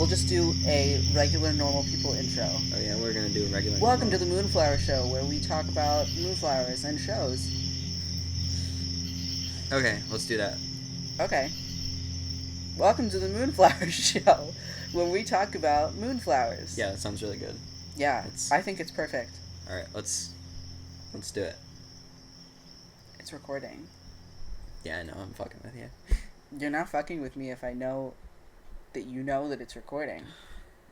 we'll just do a regular normal people intro. Oh yeah, we're gonna do a regular. Welcome to the Moonflower Show, where we talk about moonflowers and shows. Okay, let's do that. Okay. Welcome to the Moonflower Show, where we talk about moonflowers. Yeah, that sounds really good. Yeah, I think it's perfect. All right, let's do it. It's recording. Yeah, I know. I'm fucking with you. You're not fucking with me if I know that you know that it's recording.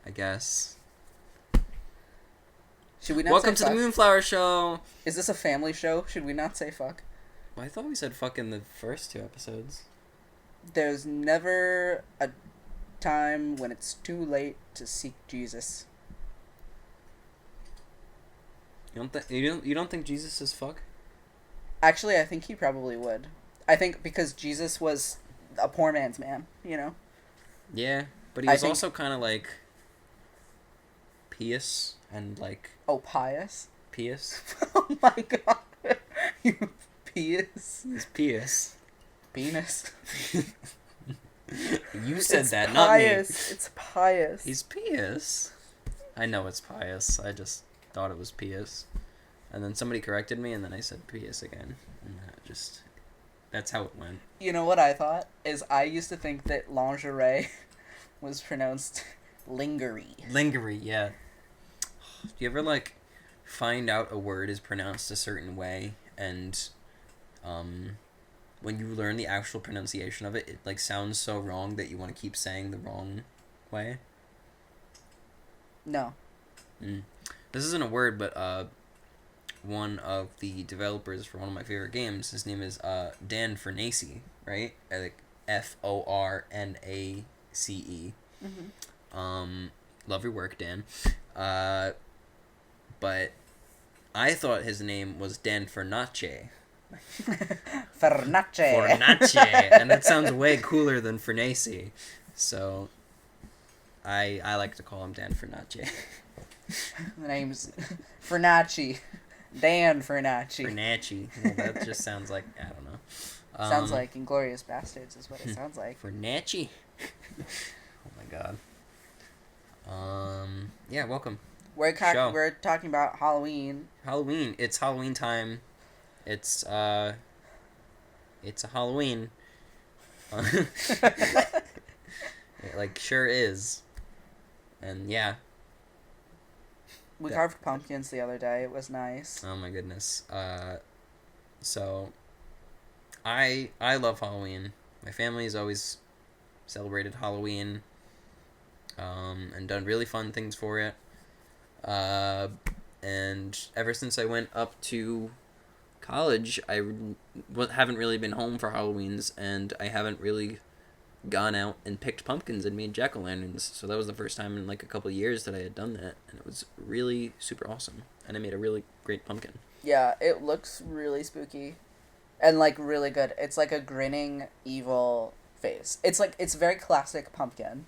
I guess. Should we not Welcome say to fuck? the Moonflower Show. Is this a family show? Should we not say fuck? Well, I thought we said fuck in the first 2 episodes. There's never a time when it's too late to seek Jesus. You don't think Jesus is fuck? Actually, I think he probably would. I think because Jesus was a poor man's man, you know? Yeah, but he was also kind of like pious and like. Oh, pious? Pious? Oh my god. You pious? He's pious. Penis. You said it's that, pious. not me. It's pious. He's pious. I know it's pious. I just thought it was pious. And then somebody corrected me, and then I said pious again. And that's how it went. You know what I thought? Is I used to think that lingerie was pronounced lingerie. Lingerie, yeah. Do you ever, like, find out a word is pronounced a certain way, and, when you learn the actual pronunciation of it, it, like, sounds so wrong that you want to keep saying the wrong way? No. This isn't a word, but, one of the developers for one of my favorite games, his name is, Dan Fornace, right? Like, Fornace. Mm-hmm. Love your work, Dan. But I thought his name was Dan Fornace. Fornace. And that sounds way cooler than Fornace. So I like to call him Dan Fornace. The name's Fornace. Dan Fornace. Fornace. Well, that just sounds like, I don't know. Sounds like Inglourious Bastards is what it sounds like. Fornace. Oh my god. Yeah, welcome. We're talking about Halloween. Halloween. It's Halloween time. It's a Halloween. It, like, sure is. And yeah. We carved pumpkins the other day. It was nice. Oh my goodness. So I love Halloween. My family's always celebrated Halloween, and done really fun things for it. And ever since I went up to college, I haven't really been home for Halloweens, and I haven't really gone out and picked pumpkins and made jack-o'-lanterns. So that was the first time in like a couple of years that I had done that, and it was really super awesome. And I made a really great pumpkin. Yeah, it looks really spooky and like really good. It's like a grinning evil face. It's very classic pumpkin.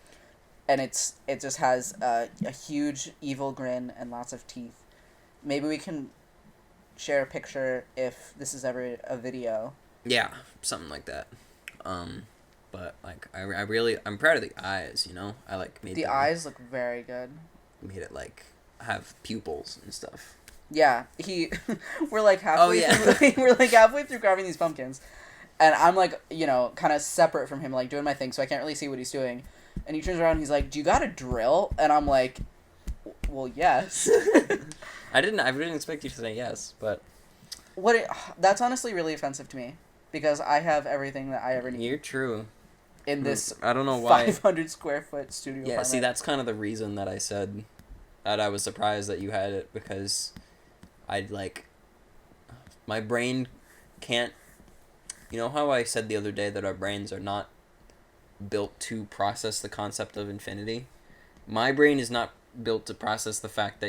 And it just has a huge evil grin and lots of teeth. Maybe we can share a picture if this is ever a video. Yeah, something like that. But like I'm proud of the eyes, you know? I like made the eyes look very good. Made it like have pupils and stuff. Yeah, we're like halfway we're like halfway through carving these pumpkins. And I'm like, you know, kind of separate from him, like doing my thing, so I can't really see what he's doing. And he turns around and he's like, "Do you got a drill?" And I'm like, "Well, yes." I didn't expect you to say yes, but that's honestly really offensive to me because I have everything that I ever need. You're true. In this, I don't know why 500 square foot studio. Yeah, apartment. see, that's kind of the reason that I said that I was surprised that you had it, because I'd like my brain can't. You know how I said the other day that our brains are not built to process the concept of infinity? My brain is not built to process the fact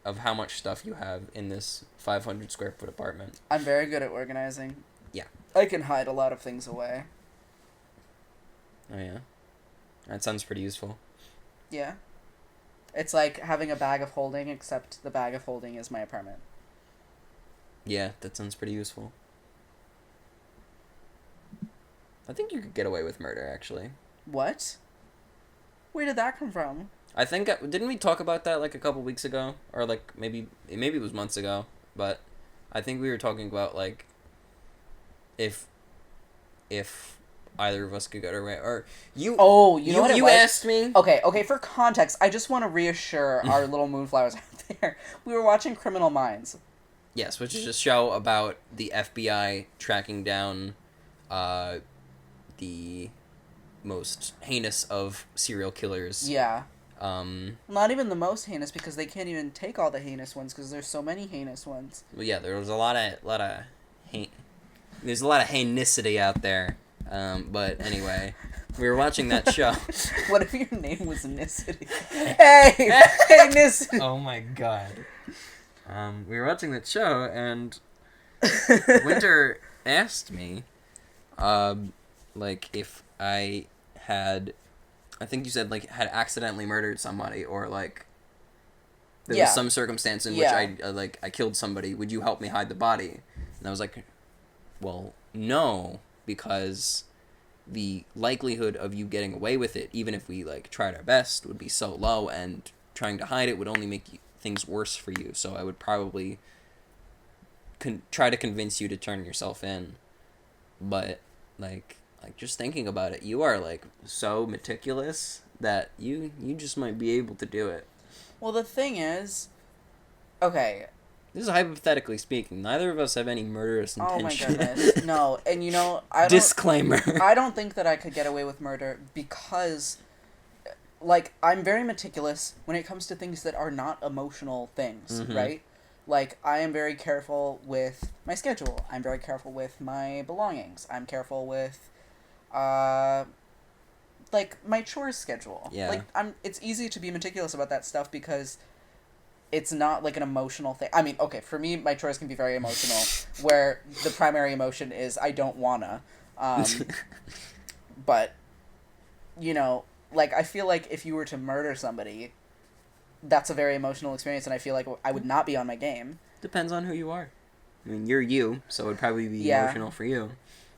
of how much stuff you have in this 500 square foot apartment. I'm very good at organizing. Yeah. I can hide a lot of things away. Oh yeah? That sounds pretty useful. Yeah. It's like having a bag of holding, except the bag of holding is my apartment. Yeah, that sounds pretty useful. I think you could get away with murder, actually. What? Where did that come from? I think didn't we talk about that like a couple weeks ago, or like maybe it was months ago, but I think we were talking about like if either of us could get away, or you. Oh, you know what it you was? asked me. Okay. For context, I just want to reassure our little moonflowers out there. We were watching Criminal Minds. Yes, which is a show about the FBI tracking down, the most heinous of serial killers. Yeah. Um. Not even the most heinous, because they can't even take all the heinous ones, because there's so many heinous ones. Well, yeah, there was a lot of there's a lot of heinocity out there. But anyway, we were watching that show. What if your name was Nicity? Hey, Nicity. Oh my god. We were watching that show, and Winter asked me, like if I had, I think you said like had accidentally murdered somebody, or like there was some circumstance in which I killed somebody. Would you help me hide the body? And I was like, well, no, because the likelihood of you getting away with it, even if we like tried our best, would be so low, and trying to hide it would only make things worse for you. So I would probably try to convince you to turn yourself in. But like just thinking about it, you are like so meticulous that you just might be able to do it. Well, the thing is, okay. This is hypothetically speaking. Neither of us have any murderous intention. Oh my goodness, no. And Disclaimer. I don't think that I could get away with murder because, like, I'm very meticulous when it comes to things that are not emotional things, right? Like, I am very careful with my schedule. I'm very careful with my belongings. I'm careful with, like, my chores schedule. Yeah. Like, it's easy to be meticulous about that stuff because it's not, like, an emotional thing. I mean, okay, for me, my chores can be very emotional, where the primary emotion is I don't wanna. But, you know, like, I feel like if you were to murder somebody, that's a very emotional experience, and I feel like I would not be on my game. Depends on who you are. I mean, you're you, so it would probably be emotional for you.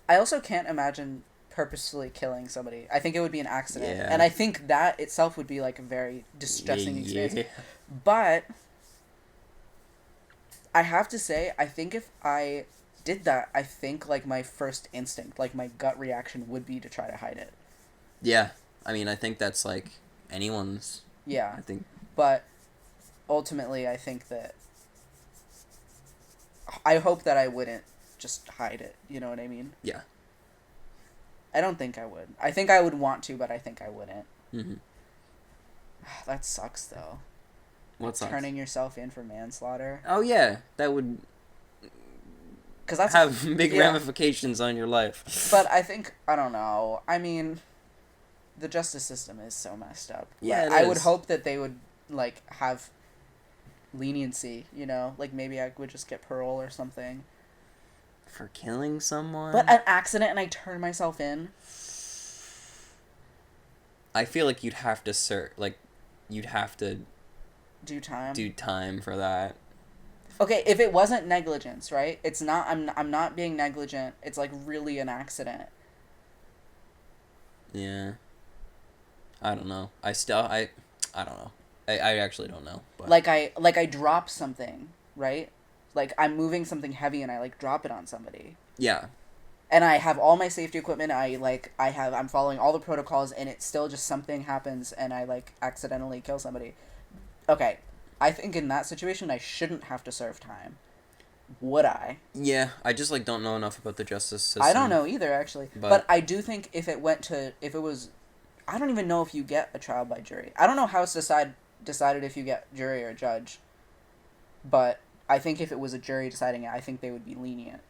I also can't imagine purposefully killing somebody. I think it would be an accident. Yeah. And I think that itself would be, like, a very distressing experience. But I have to say, I think if I did that, I think, like, my first instinct, like, my gut reaction would be to try to hide it. Yeah. I mean, I think that's, like, anyone's. Yeah. I think. But ultimately, I think that I hope that I wouldn't just hide it. You know what I mean? Yeah. I don't think I would. I think I would want to, but I think I wouldn't. Mm-hmm. That sucks, though. What sucks? Turning yourself in for manslaughter. Oh, yeah. That would 'Cause that's have big ramifications on your life. But I think, I don't know. I mean, the justice system is so messed up. Yeah, I would hope that they would, like, have leniency, you know? Like, maybe I would just get parole or something. For killing someone? But an accident and I turn myself in? I feel like you'd have to you'd have to do time for that. Okay, if it wasn't negligence, right? It's not, I'm not being negligent. It's, like, really an accident. Yeah. I don't know. I don't know. I actually don't know. But. Like I drop something, right? Like, I'm moving something heavy and I, like, drop it on somebody. Yeah. And I have all my safety equipment. I'm following all the protocols, and it's still just something happens and I, like, accidentally kill somebody. Okay. I think in that situation, I shouldn't have to serve time. Would I? Yeah, I just, like, don't know enough about the justice system. I don't know either, actually. But I do think if it was... I don't even know if you get a trial by jury. I don't know how it's decided if you get jury or judge. But I think if it was a jury deciding it, I think they would be lenient.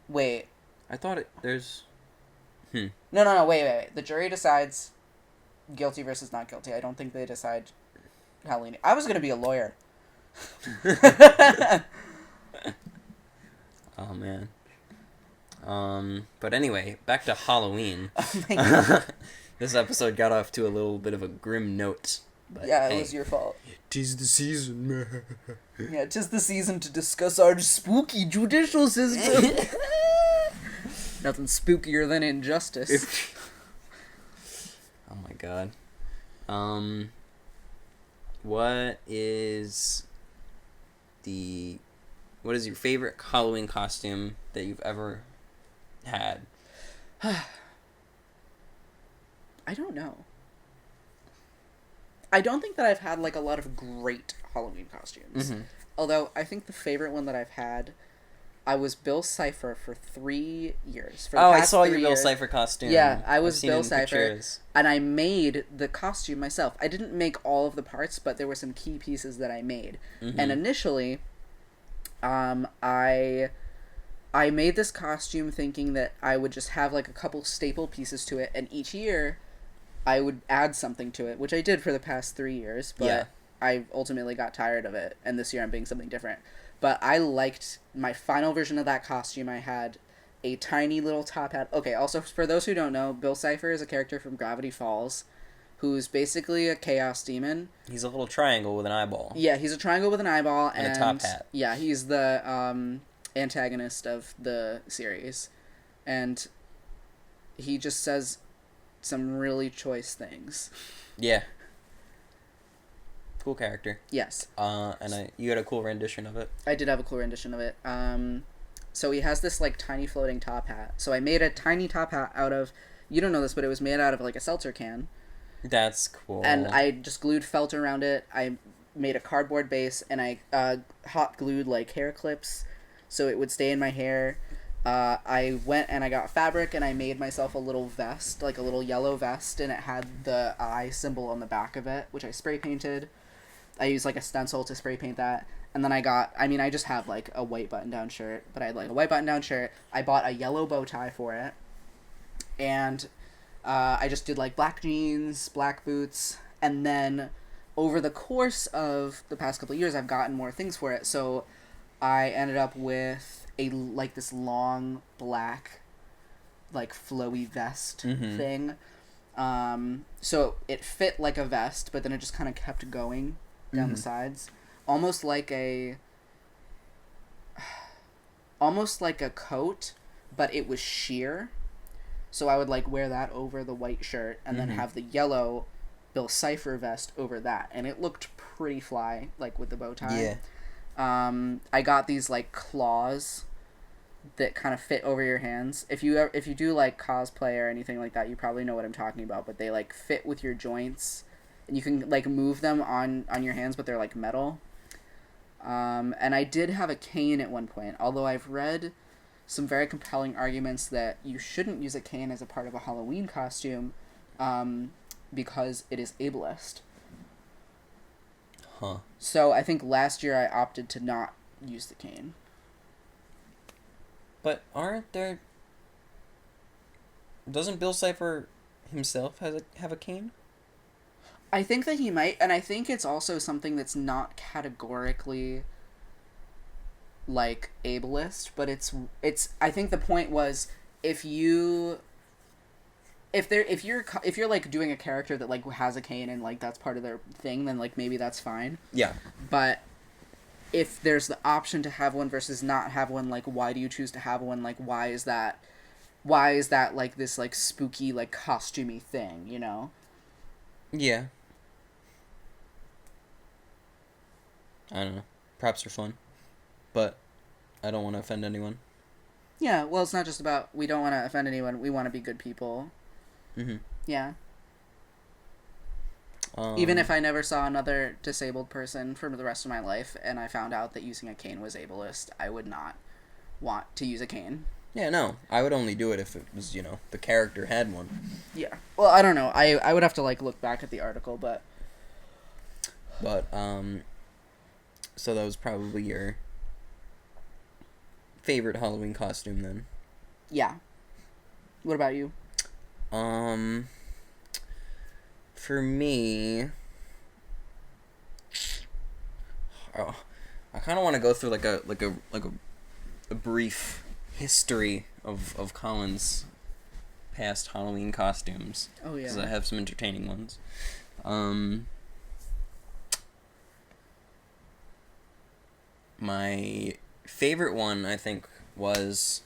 Wait. I thought there's... No, wait. The jury decides guilty versus not guilty. I don't think they decide how lenient. I was going to be a lawyer. Oh, man. But anyway, back to Halloween. Oh my God. This episode got off to a little bit of a grim note. But yeah, it was your fault. 'Tis the season. Yeah, 'tis the season to discuss our spooky judicial system. Nothing spookier than injustice. Oh my god. What is your favorite Halloween costume that you've ever had? I don't know. I don't think that I've had like a lot of great Halloween costumes. Mm-hmm. Although I think the favorite one that I've had, I was Bill Cipher for 3 years. For the I past saw 3 your Bill years. Cipher costume. Yeah, I I've was seen Bill it in Cipher, pictures. and I made the costume myself. I didn't make all of the parts, but there were some key pieces that I made. Mm-hmm. And initially, I made this costume thinking that I would just have like a couple staple pieces to it, and each year I would add something to it, which I did for the past 3 years, but Yeah. I ultimately got tired of it, and this year I'm being something different. But I liked my final version of that costume. I had a tiny little top hat. Okay, also, for those who don't know, Bill Cipher is a character from Gravity Falls, who's basically a chaos demon. He's a little triangle with an eyeball. Yeah, he's a triangle with an eyeball, And a top hat. Yeah, he's the antagonist of the series. And he just says some really choice things. Yeah. Cool character. Yes. And you had a cool rendition of it. I did have a cool rendition of it. So he has this like tiny floating top hat. So I made a tiny top hat out of, you don't know this, but it was made out of like a seltzer can. That's cool. And I just glued felt around it. I made a cardboard base, and I hot glued like hair clips so it would stay in my hair. I went and I got fabric, and I made myself a little vest, like a little yellow vest, and it had the eye symbol on the back of it, which I spray painted. I used like a stencil to spray paint that. And then I just have like a white button-down shirt, but I had like a white button-down shirt. I bought a yellow bow tie for it. And I just did like black jeans, black boots, and then over the course of the past couple of years, I've gotten more things for it. So I ended up with this long black, like flowy vest thing. So it fit like a vest, but then it just kind of kept going down the sides, almost like a coat, but it was sheer. So I would like wear that over the white shirt, and then have the yellow Bill Cipher vest over that, and it looked pretty fly, like with the bow tie. Yeah. I got these like claws that kind of fit over your hands. If you do like cosplay or anything like that, you probably know what I'm talking about. But they like fit with your joints, and you can like move them on your hands, but they're like metal. And I did have a cane at one point, although I've read some very compelling arguments that you shouldn't use a cane as a part of a Halloween costume, because it is ableist. Huh. So I think last year I opted to not use the cane. But doesn't Bill Cipher himself have a cane? I think that he might, and I think it's also something that's not categorically like ableist, but it's I think the point was if you're like doing a character that like has a cane and like that's part of their thing, then like maybe that's fine. Yeah. But if there's the option to have one versus not have one, like why do you choose to have one? Like why is that like this like spooky like costumey thing, you know? Yeah. I don't know. Props are fun. But I don't want to offend anyone. Yeah, well, it's not just about we don't want to offend anyone. We want to be good people. Mm-hmm. Yeah. Even if I never saw another disabled person for the rest of my life and I found out that using a cane was ableist, I would not want to use a cane. Yeah, no. I would only do it if it was, the character had one. Yeah. Well, I don't know. I would have to, like, look back at the article, but... But, so that was probably your favorite Halloween costume, then? Yeah. What about you? For me... Oh, I kind of want to go through, like a brief history of Colin's past Halloween costumes. Oh, yeah. Because I have some entertaining ones. My favorite one, I think, was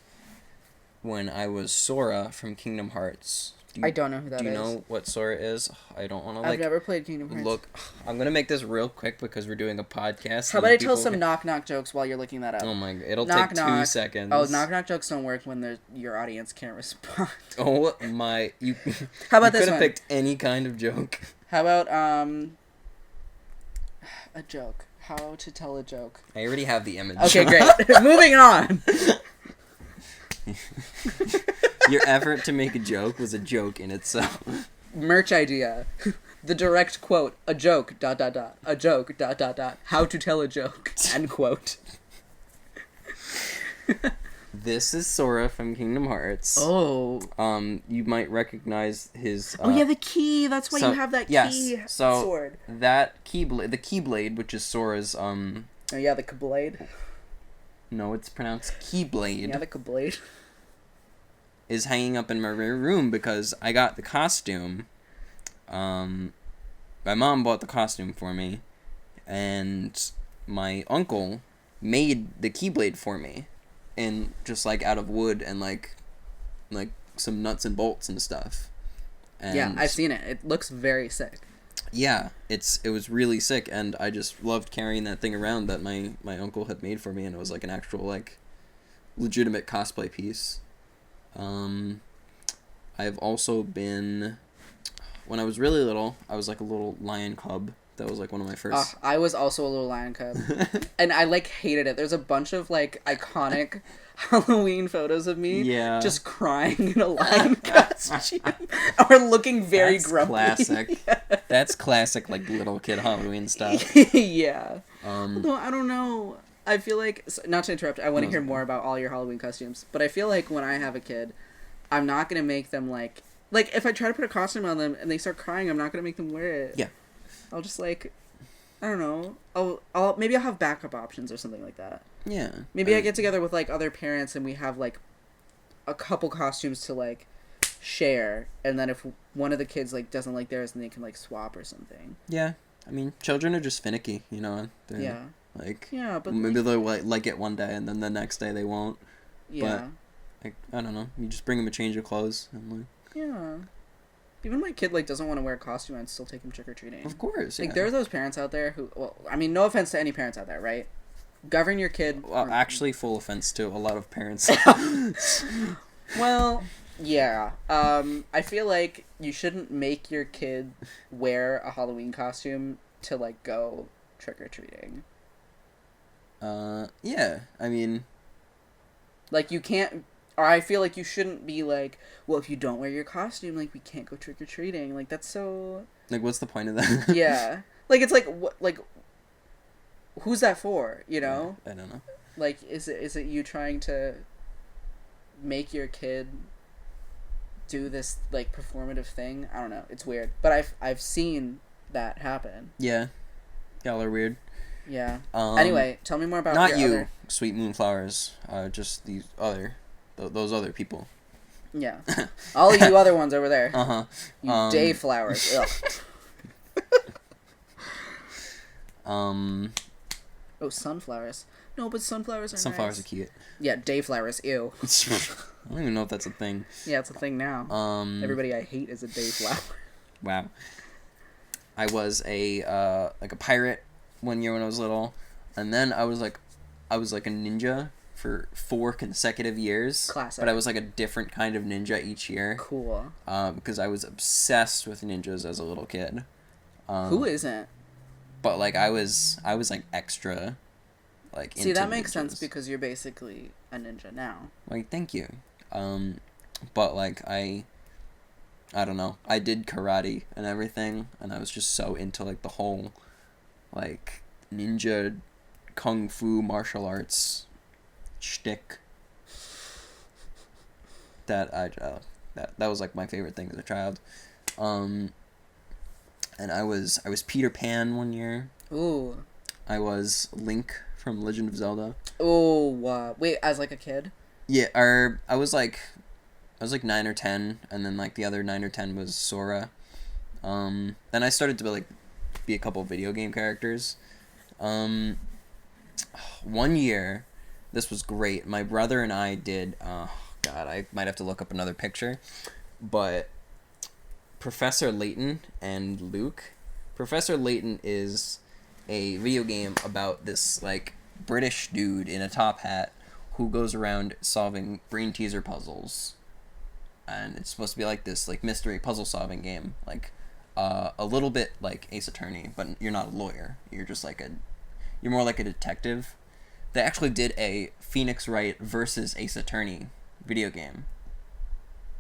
when I was Sora from Kingdom Hearts. I don't know who that is. Do you know what Sora is? I don't want to I've never played Kingdom Hearts. Look, I'm gonna make this real quick because we're doing a podcast. How about I tell some knock-knock jokes while you're looking that up? Oh my god, it'll take 2 seconds. Oh, knock-knock jokes don't work when your audience can't respond. Oh my, you. How about this one? You could have one? picked any kind of joke. How about a joke? How to tell a joke? I already have the image. Okay, great. Moving on. Your effort to make a joke was a joke in itself. Merch idea. The direct quote. A joke, ... A joke, ... How to tell a joke. End quote. This is Sora from Kingdom Hearts. Oh. You might recognize his... oh, yeah, the key. That's why you have that key sword. That Keyblade... The Keyblade, which is Sora's, Oh, yeah, the Keyblade. No, it's pronounced Keyblade. Yeah, the Keyblade. Is hanging up in my room because I got the costume. My mom bought the costume for me, and my uncle made the Keyblade for me, and just like out of wood and like some nuts and bolts and stuff. And yeah, I've seen it. It looks very sick. Yeah, it was really sick, and I just loved carrying that thing around that my uncle had made for me, and it was like an actual like legitimate cosplay piece. I've also been, when I was really little, I was like a little lion cub. That was like one of my first. I was also a little lion cub, and I like hated it. There's a bunch of like iconic Halloween photos of me, just crying in a lion costume, or looking very grumpy. Classic. Yeah. That's classic, like little kid Halloween stuff. Yeah. Although I don't know. I feel like, not to interrupt, I want to hear more about all your Halloween costumes, but I feel like when I have a kid, I'm not going to make them like, if I try to put a costume on them and they start crying, I'm not going to make them wear it. Yeah. I'll just like, I don't know, maybe I'll have backup options or something like that. Yeah. Maybe I get together with like other parents and we have like a couple costumes to like share, and then if one of the kids like doesn't like theirs, then they can like swap or something. Yeah. I mean, children are just finicky, you know? Yeah. Like, yeah, but maybe they'll like it one day and then the next day they won't. Yeah. But, like, I don't know. You just bring them a change of clothes and like. Yeah. Even my kid like doesn't want to wear a costume, I'd still take him trick or treating. Of course. Like yeah. there are those parents out there who, well, I mean, no offense to any parents out there, right? Govern your kid. Well, actually, full offense to a lot of parents. Well, yeah. I feel like you shouldn't make your kid wear a Halloween costume to like go trick or treating. Yeah. I mean, like you can't. Or I feel like you shouldn't be like, well, if you don't wear your costume, like we can't go trick or treating. Like that's so. Like, what's the point of that? Yeah. Like it's like what like. Who's that for? You know. I don't know. Like, is it you trying to make your kid do this like performative thing? I don't know. It's weird, but I've seen that happen. Yeah, y'all are weird. Yeah. Anyway, tell me more about not your you, other... Sweet Moonflowers. Just those other people. Yeah, all of you other ones over there. You dayflowers. Ugh. Oh, sunflowers. No, but sunflowers are Sunflowers nice. are cute. Yeah, dayflowers. Ew. I don't even know if that's a thing. Yeah, it's a thing now. Everybody I hate is a dayflower. Wow. I was a pirate one year when I was little, and then I was like a ninja for 4 consecutive years. Classic. But I was like a different kind of ninja each year. Cool. Because I was obsessed with ninjas as a little kid. Who isn't? But like I was like extra. Like, see, that makes sense because you're basically a ninja now. Like, thank you. But like I don't know. I did karate and everything, and I was just so into like the whole like ninja kung fu martial arts shtick that that was like my favorite thing as a child. And I was Peter Pan one year. Ooh. I was Link from Legend of Zelda. Oh, wait, as like a kid? Yeah, I was like 9 or 10, and then like the other 9 or 10 was Sora. Then I started to be a couple of video game characters. One year, this was great. My brother and I did God, I might have to look up another picture. But Professor Layton and Luke. Professor Layton is a video game about this, like, British dude in a top hat who goes around solving brain teaser puzzles. And it's supposed to be like this, like, mystery puzzle solving game. Like, a little bit like Ace Attorney, but you're not a lawyer. You're just like you're more like a detective. They actually did a Phoenix Wright versus Ace Attorney video game.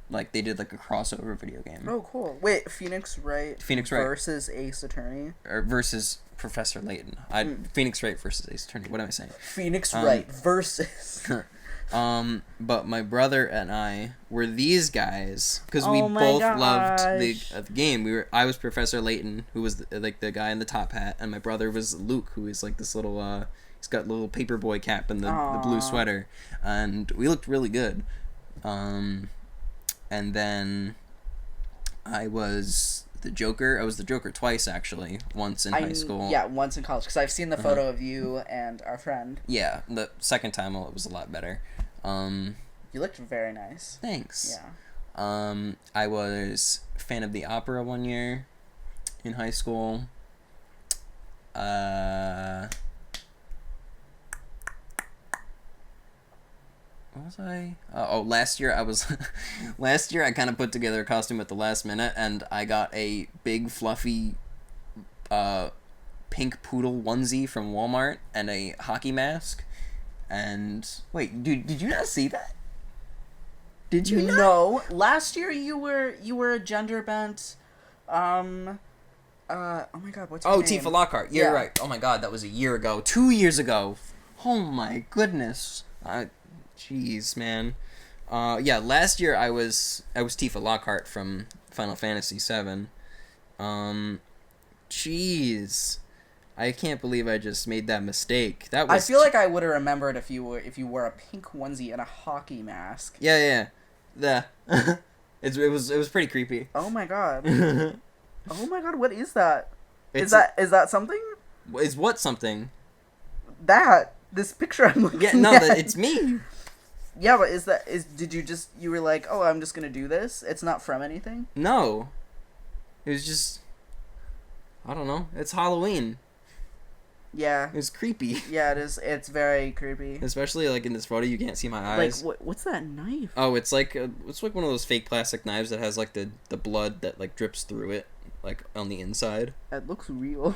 Like, they did, like, a crossover video game. Oh, cool. Wait, Phoenix Wright versus Ace Attorney? Or versus Professor Layton. Phoenix Wright versus Ace Attorney. What am I saying? Phoenix Wright versus... But my brother and I were these guys, because we both loved the game. I was Professor Layton, who was, the guy in the top hat, and my brother was Luke, who is, like, this little, he's got a little paperboy cap and the blue sweater. And we looked really good. And then I was the Joker. I was the Joker twice, actually. Once in high school. Yeah, once in college. Because I've seen the photo of you and our friend. Yeah, the second time it was a lot better. You looked very nice. Thanks. Yeah. I was fan of the opera one year in high school. What was I? Last year I was... last year I kind of put together a costume at the last minute, and I got a big, fluffy, pink poodle onesie from Walmart, and a hockey mask, and... Wait, dude, did you not see that? Did you not? No. Last year you were a gender-bent, oh my god, what's your name? Tifa Lockhart. You're right. Oh my god, that was a year ago. 2 years ago. Oh my goodness. Jeez, man. Last year I was Tifa Lockhart from Final Fantasy VII. Jeez. I can't believe I just made that mistake. That was I feel like I would have remembered if you wore a pink onesie and a hockey mask. Yeah. It was pretty creepy. Oh my god. Oh my god, what is that? Is that something? Is what something? This picture I'm looking at. Yeah, no, it's me. Yeah, but did you were like, oh, I'm just gonna do this? It's not from anything? No. It was just, I don't know. It's Halloween. Yeah. It's creepy. Yeah, it is. It's very creepy. Especially, like, in this photo, you can't see my eyes. Like, what's that knife? Oh, it's like one of those fake plastic knives that has, like, the blood that, like, drips through it, like, on the inside. It looks real.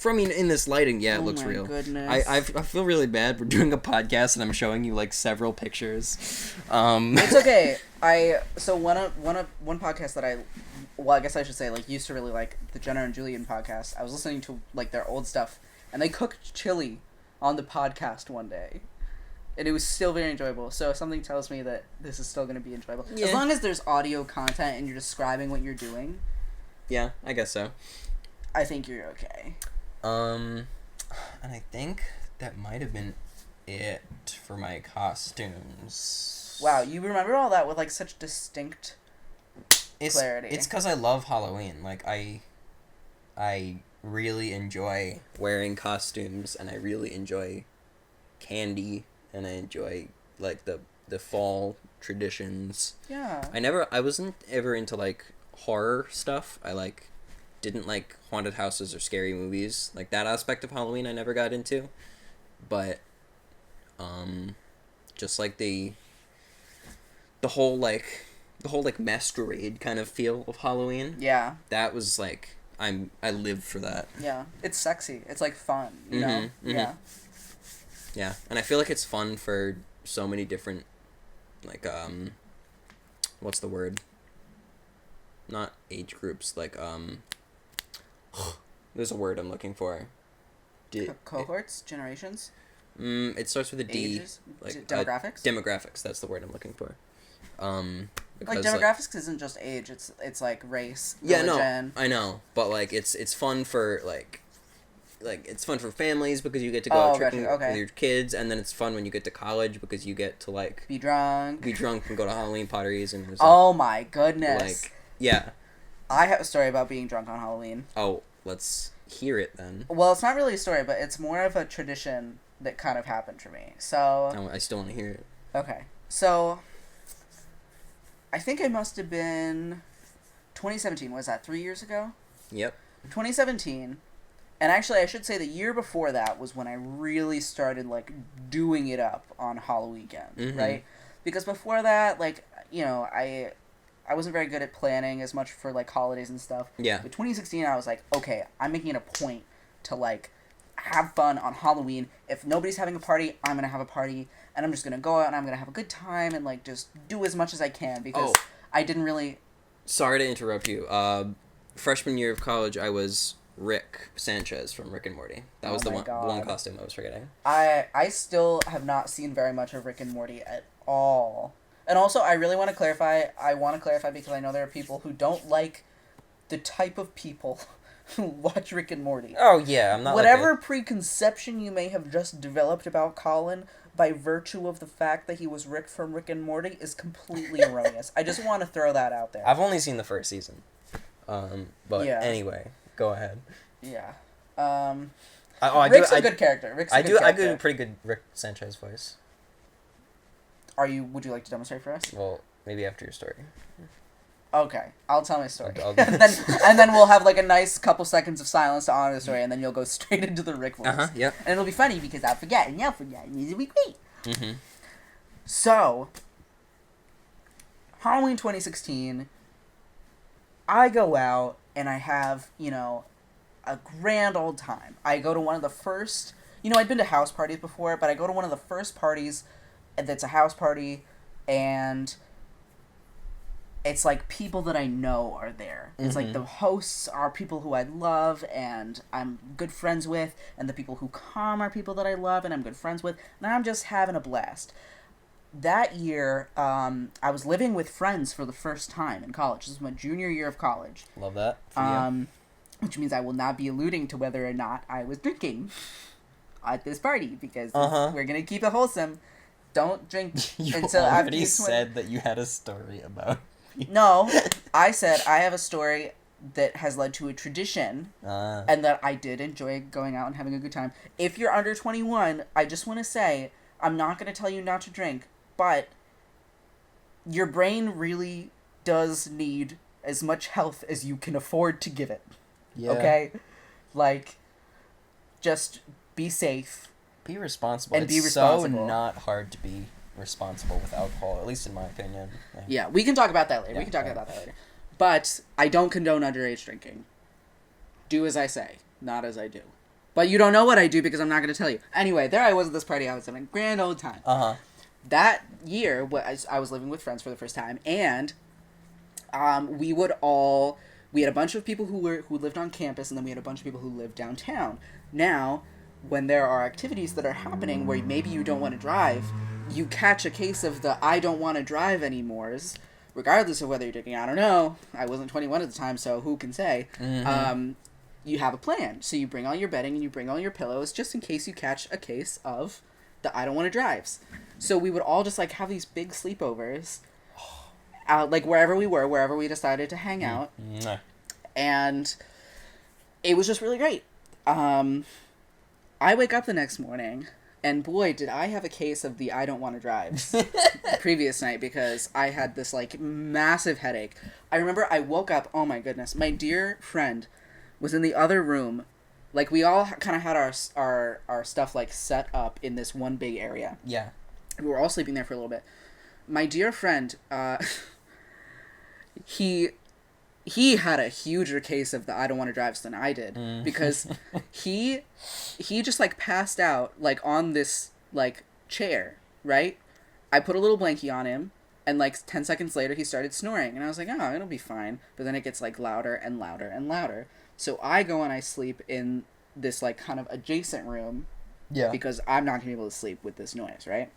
In this lighting, yeah, it looks real. Oh my goodness. I feel really bad. We're doing a podcast and I'm showing you, like, several pictures. It's okay. One podcast that I guess I should say, like, used to really like, the Jenna and Julian podcast. I was listening to, like, their old stuff, and they cooked chili on the podcast one day. And it was still very enjoyable. So something tells me that this is still going to be enjoyable. Yeah. As long as there's audio content and you're describing what you're doing. Yeah, I guess so. I think you're okay. And I think that might have been it for my costumes. Wow, you remember all that with, like, such distinct clarity. It's because I love Halloween. Like, I really enjoy wearing costumes, and I really enjoy candy, and I enjoy, like, the fall traditions. Yeah. I wasn't ever into, like, horror stuff. I, like, didn't like haunted houses or scary movies. Like, that aspect of Halloween I never got into. But just like the whole masquerade kind of feel of Halloween. Yeah. That was like I lived for that. Yeah. It's sexy. It's, like, fun, you know? Mm-hmm. Yeah. Yeah. And I feel like it's fun for so many different, like, what's the word? Not age groups, like, there's a word I'm looking for. Cohorts? Generations? It starts with a D. Ages? Like, demographics? Demographics, that's the word I'm looking for. Like, demographics isn't just age, it's like race, religion. Yeah, no, I know, but, like, it's fun for, like, it's fun for families because you get to go out tricking with your kids, and then it's fun when you get to college because you get to, like... Be drunk and go to Halloween parties and... Oh my goodness. Like, yeah. I have a story about being drunk on Halloween. Oh, let's hear it then. Well, it's not really a story, but it's more of a tradition that kind of happened for me. So... I still want to hear it. Okay. So, I think it must have been 2017. Was that 3 years ago? Yep. 2017. And actually, I should say the year before that was when I really started, like, doing it up on Halloweencast, right? Because before that, like, you know, I wasn't very good at planning as much for, like, holidays and stuff. Yeah. But 2016, I was like, okay, I'm making it a point to, like, have fun on Halloween. If nobody's having a party, I'm going to have a party. And I'm just going to go out and I'm going to have a good time and, like, just do as much as I can. Because I didn't really... Sorry to interrupt you. Freshman year of college, I was Rick Sanchez from Rick and Morty. That was the one costume I was forgetting. I still have not seen very much of Rick and Morty at all. And also, I really want to clarify. I want to clarify because I know there are people who don't like the type of people who watch Rick and Morty. Oh, yeah, I'm not Whatever preconception you may have just developed about Colin by virtue of the fact that he was Rick from Rick and Morty is completely erroneous. I just want to throw that out there. I've only seen the first season. But anyway, go ahead. Yeah. Rick's a good character. I do a pretty good Rick Sanchez voice. Would you like to demonstrate for us? Well, maybe after your story. Okay, I'll tell my story. and then we'll have like a nice couple seconds of silence to honor the story, and then you'll go straight into the Rick voice. Yep. And it'll be funny because I'll forget, and you'll forget, and it'll be great. Mm-hmm. So, Halloween 2016, I go out, and I have, you know, a grand old time. I go to one of the first... You know, I'd been to house parties before, but I go to one of the first parties that's a house party, and... it's like people that I know are there. It's like the hosts are people who I love and I'm good friends with, and the people who come are people that I love and I'm good friends with, and I'm just having a blast. That year, I was living with friends for the first time in college. This was my junior year of college. Love that. Which means I will not be alluding to whether or not I was drinking at this party, because we're going to keep it wholesome. Don't drink until after you said that you had a story about... No, I said I have a story that has led to a tradition, and that I did enjoy going out and having a good time. If you're under 21, I just want to say, I'm not going to tell you not to drink, but your brain really does need as much health as you can afford to give it. Yeah. Okay? Like, just be safe. Be responsible. And be responsible. So not hard to be responsible with alcohol, at least in my opinion. Yeah, we can talk about that later. But I don't condone underage drinking. Do as I say, not as I do. But you don't know what I do because I'm not going to tell you. Anyway, there I was at this party. I was having a grand old time. That year, I was living with friends for the first time, and we had a bunch of people who lived on campus, and then we had a bunch of people who lived downtown. Now, when there are activities that are happening where maybe you don't want to drive, you catch a case of the I don't want to drive anymores, regardless of whether you're drinking. I don't know. I wasn't 21 at the time, so who can say? You have a plan. So you bring all your bedding and you bring all your pillows just in case you catch a case of the I don't want to drives. So we would all just like have these big sleepovers, like wherever we decided to hang out. And it was just really great. I wake up the next morning, and boy, did I have a case of the I don't want to drive the previous night, because I had this, like, massive headache. I remember I woke up, oh my goodness, my dear friend was in the other room. Like, we all kind of had our stuff, like, set up in this one big area. Yeah. We were all sleeping there for a little bit. My dear friend, he had a huger case of the I don't want to drives than I did, because he just like passed out like on this like chair, right? I put a little blankie on him, and like 10 seconds later he started snoring, and I was like, oh, it'll be fine. But then it gets like louder and louder and louder. So I go and I sleep in this like kind of adjacent room, because I'm not gonna be able to sleep with this noise, right?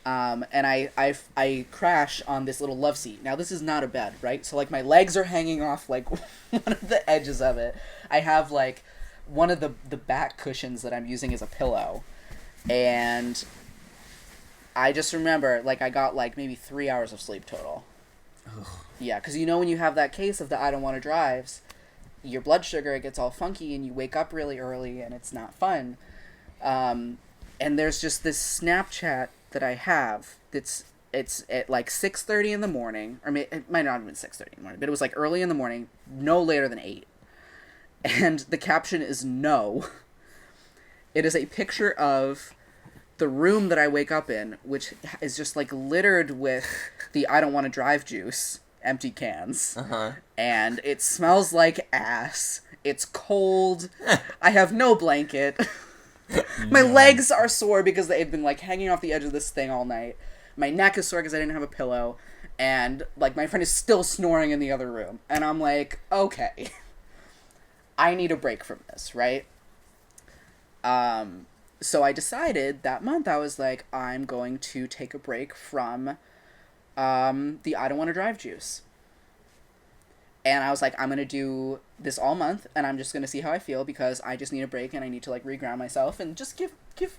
And I crash on this little love seat. Now, this is not a bed, right? So, like, my legs are hanging off, like, one of the edges of it. I have, like, one of the back cushions that I'm using as a pillow. And I just remember, like, I got, like, maybe 3 hours of sleep total. Ugh. Yeah, because you know when you have that case of the I don't want to drives, your blood sugar gets all funky and you wake up really early and it's not fun. And there's just this Snapchat that I have that's It's at like 6:30 in the morning, or it might not have been 6:30 in the morning, but it was like early in the morning, no later than 8. And the caption is no. It is a picture of the room that I wake up in, which is just like littered with the I don't want to drive juice, empty cans. Uh-huh. And it smells like ass. It's cold. I have no blanket. My legs are sore because they've been like hanging off the edge of this thing all night. My neck is sore because I didn't have a pillow. And like my friend is still snoring in the other room. And I'm like, okay. I need a break from this, right? So I decided that month, I was like, I'm going to take a break from the I don't want to drive juice. And I was like, I'm going to do this all month, and I'm just going to see how I feel, because I just need a break, and I need to, like, reground myself, and just give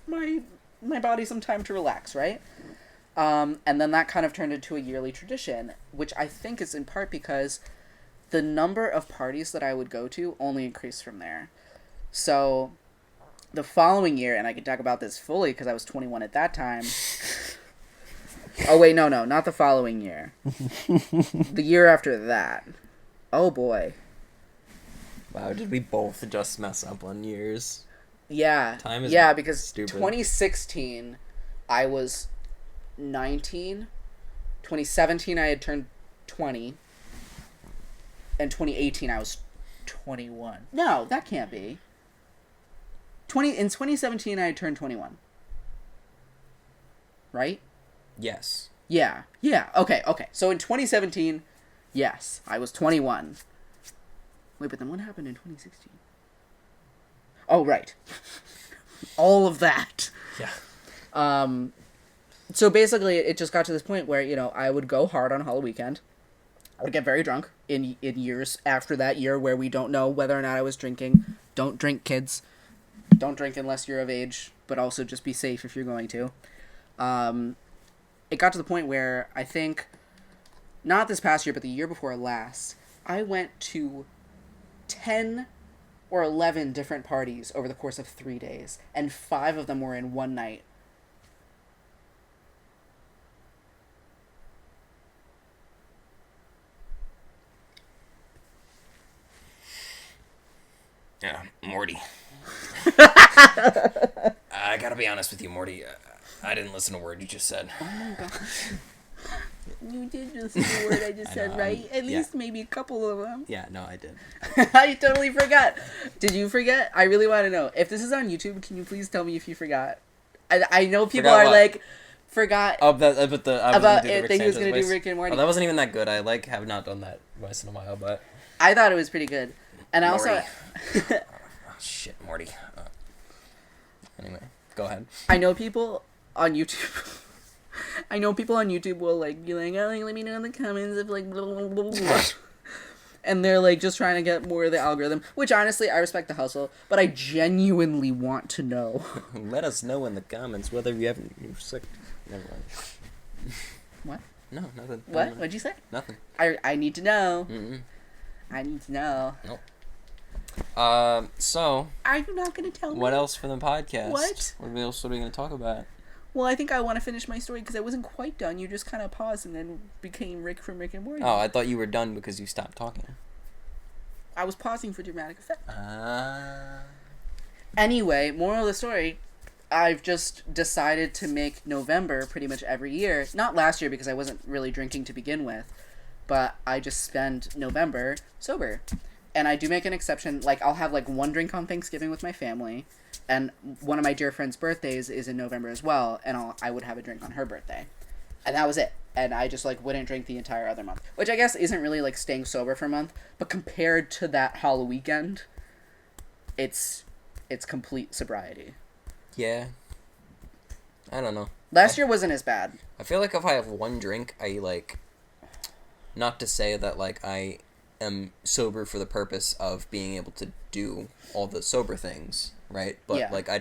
my body some time to relax, right? And then that kind of turned into a yearly tradition, which I think is in part because the number of parties that I would go to only increased from there. So the following year, and I can talk about this fully because I was 21 at that time. Oh, wait, no, not the following year. The year after that. Oh, boy. Wow, did we both just mess up on years? Yeah. Time is because stupid. 2016, I was 19. 2017, I had turned 20. And 2018, I was 21. No, that can't be. In 2017, I had turned 21. Right? Yes. Yeah. Okay. So in 2017, yes, I was 21. Wait, but then what happened in 2016? Oh, right. All of that. Yeah. So basically, it just got to this point where, I would go hard on Halloween weekend. I would get very drunk in years after that year where we don't know whether or not I was drinking. Don't drink, kids. Don't drink unless you're of age, but also just be safe if you're going to. It got to the point where I think, not this past year, but the year before last, I went to 10 or 11 different parties over the course of 3 days, and 5 of them were in one night. Yeah, Morty. I gotta be honest with you, Morty. I didn't listen to a word you just said. Oh my gosh. You did listen to the word I just said, right? At least maybe a couple of them. Yeah, no, I did. I totally forgot. Did you forget? I really want to know. If this is on YouTube, can you please tell me if you forgot? I know people Forgot are what? like, forgot about it, that he was going to do Rick and Morty. Oh, that wasn't even that good. I have not done that once in a while, but I thought it was pretty good. And I also... oh, shit, Morty. Anyway, go ahead. I know people on YouTube... I know people on YouTube will, like, be like, oh, like, let me know in the comments if, like, blah, blah, blah, blah. And they're, like, just trying to get more of the algorithm, which, honestly, I respect the hustle, but I genuinely want to know. Let us know in the comments whether you haven't... You're sick. Never mind. What? No, nothing. What? What'd you say? Nothing. I need to know. Mm-mm. I need to know. Nope. So... Are you not going to tell me? What else for the podcast? What? What else are we going to talk about? Well, I think I want to finish my story because I wasn't quite done. You just kind of paused and then became Rick from Rick and Morty. Oh, I thought you were done because you stopped talking. I was pausing for dramatic effect. Ah. Anyway, moral of the story, I've just decided to make November pretty much every year. Not last year because I wasn't really drinking to begin with, but I just spend November sober. And I do make an exception. Like, I'll have, like, one drink on Thanksgiving with my family. And one of my dear friend's birthdays is in November as well. And I would have a drink on her birthday. And that was it. And I just, like, wouldn't drink the entire other month. Which I guess isn't really, like, staying sober for a month. But compared to that Halloween weekend, it's complete sobriety. Yeah. I don't know. Last year wasn't as bad. I feel like if I have one drink, I, like... Not to say that, like, I am sober for the purpose of being able to do all the sober things, right? But, yeah. like, I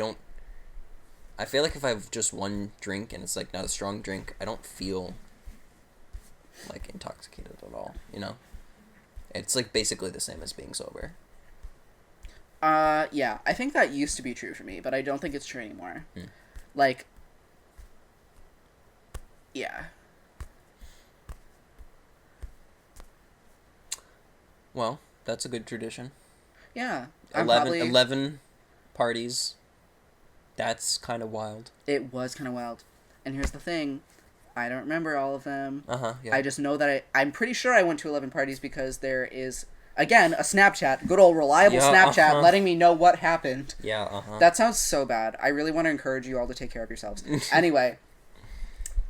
feel like if I have just one drink and it's, like, not a strong drink, I don't feel, like, intoxicated at all, you know? It's, like, basically the same as being sober. Yeah. I think that used to be true for me, but I don't think it's true anymore. Like, yeah. Well, that's a good tradition. Yeah. 11 parties. That's kind of wild. It was kind of wild. And here's the thing. I don't remember all of them. Yeah. I just know that I'm pretty sure I went to 11 parties because there is, again, a Snapchat. Good old reliable Snapchat letting me know what happened. Yeah, That sounds so bad. I really want to encourage you all to take care of yourselves. Anyway,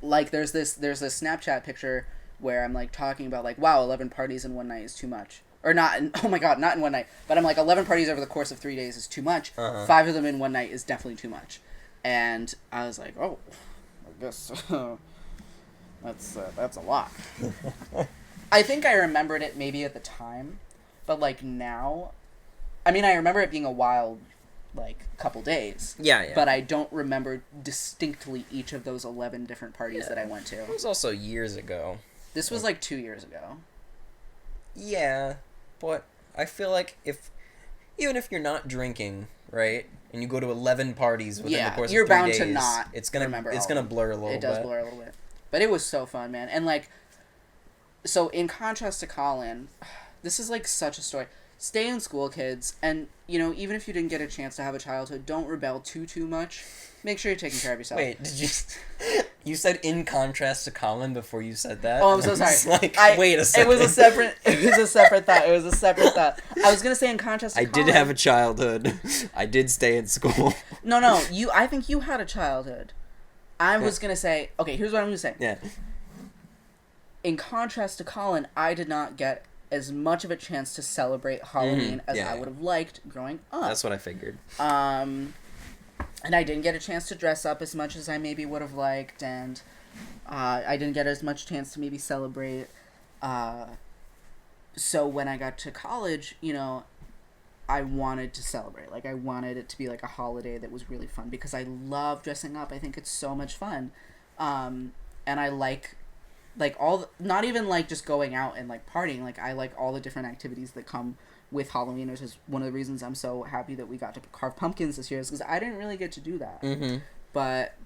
like, there's this Snapchat picture where I'm, like, talking about, like, wow, 11 parties in one night is too much. Or not, oh my god, not in one night. But I'm like, 11 parties over the course of 3 days is too much. 5 of them in one night is definitely too much. And I was like, oh, I guess that's a lot. I think I remembered it maybe at the time. But, like, now, I mean, I remember it being a wild, like, couple days. Yeah. But I don't remember distinctly each of those 11 different parties that I went to. It was also years ago. This was, like, 2 years ago. Yeah, but I feel like even if you're not drinking, right, and you go to 11 parties within the course of 3 days, you're bound to not remember. It's gonna blur a little bit. It does blur a little bit. But it was so fun, man. And, like, so in contrast to Colin, this is, like, such a story. Stay in school, kids, and, you know, even if you didn't get a chance to have a childhood, don't rebel too much. Make sure you're taking care of yourself. Wait, did you... You said in contrast to Colin before you said that? Oh, I'm so sorry. Wait a second. It was a separate thought. I was going to say in contrast to Colin. I did have a childhood. I did stay in school. No, I think you had a childhood. I was going to say, okay, here's what I'm going to say. Yeah. In contrast to Colin, I did not get as much of a chance to celebrate Halloween as I would have liked growing up. That's what I figured. And I didn't get a chance to dress up as much as I maybe would have liked, and I didn't get as much chance to maybe celebrate. So when I got to college, you know, I wanted to celebrate. Like, I wanted it to be like a holiday that was really fun because I love dressing up. I think it's so much fun. And I like not even like just going out and like partying. Like, I like all the different activities that come with Halloween, which is one of the reasons I'm so happy that we got to carve pumpkins this year, is because I didn't really get to do that. Mm-hmm.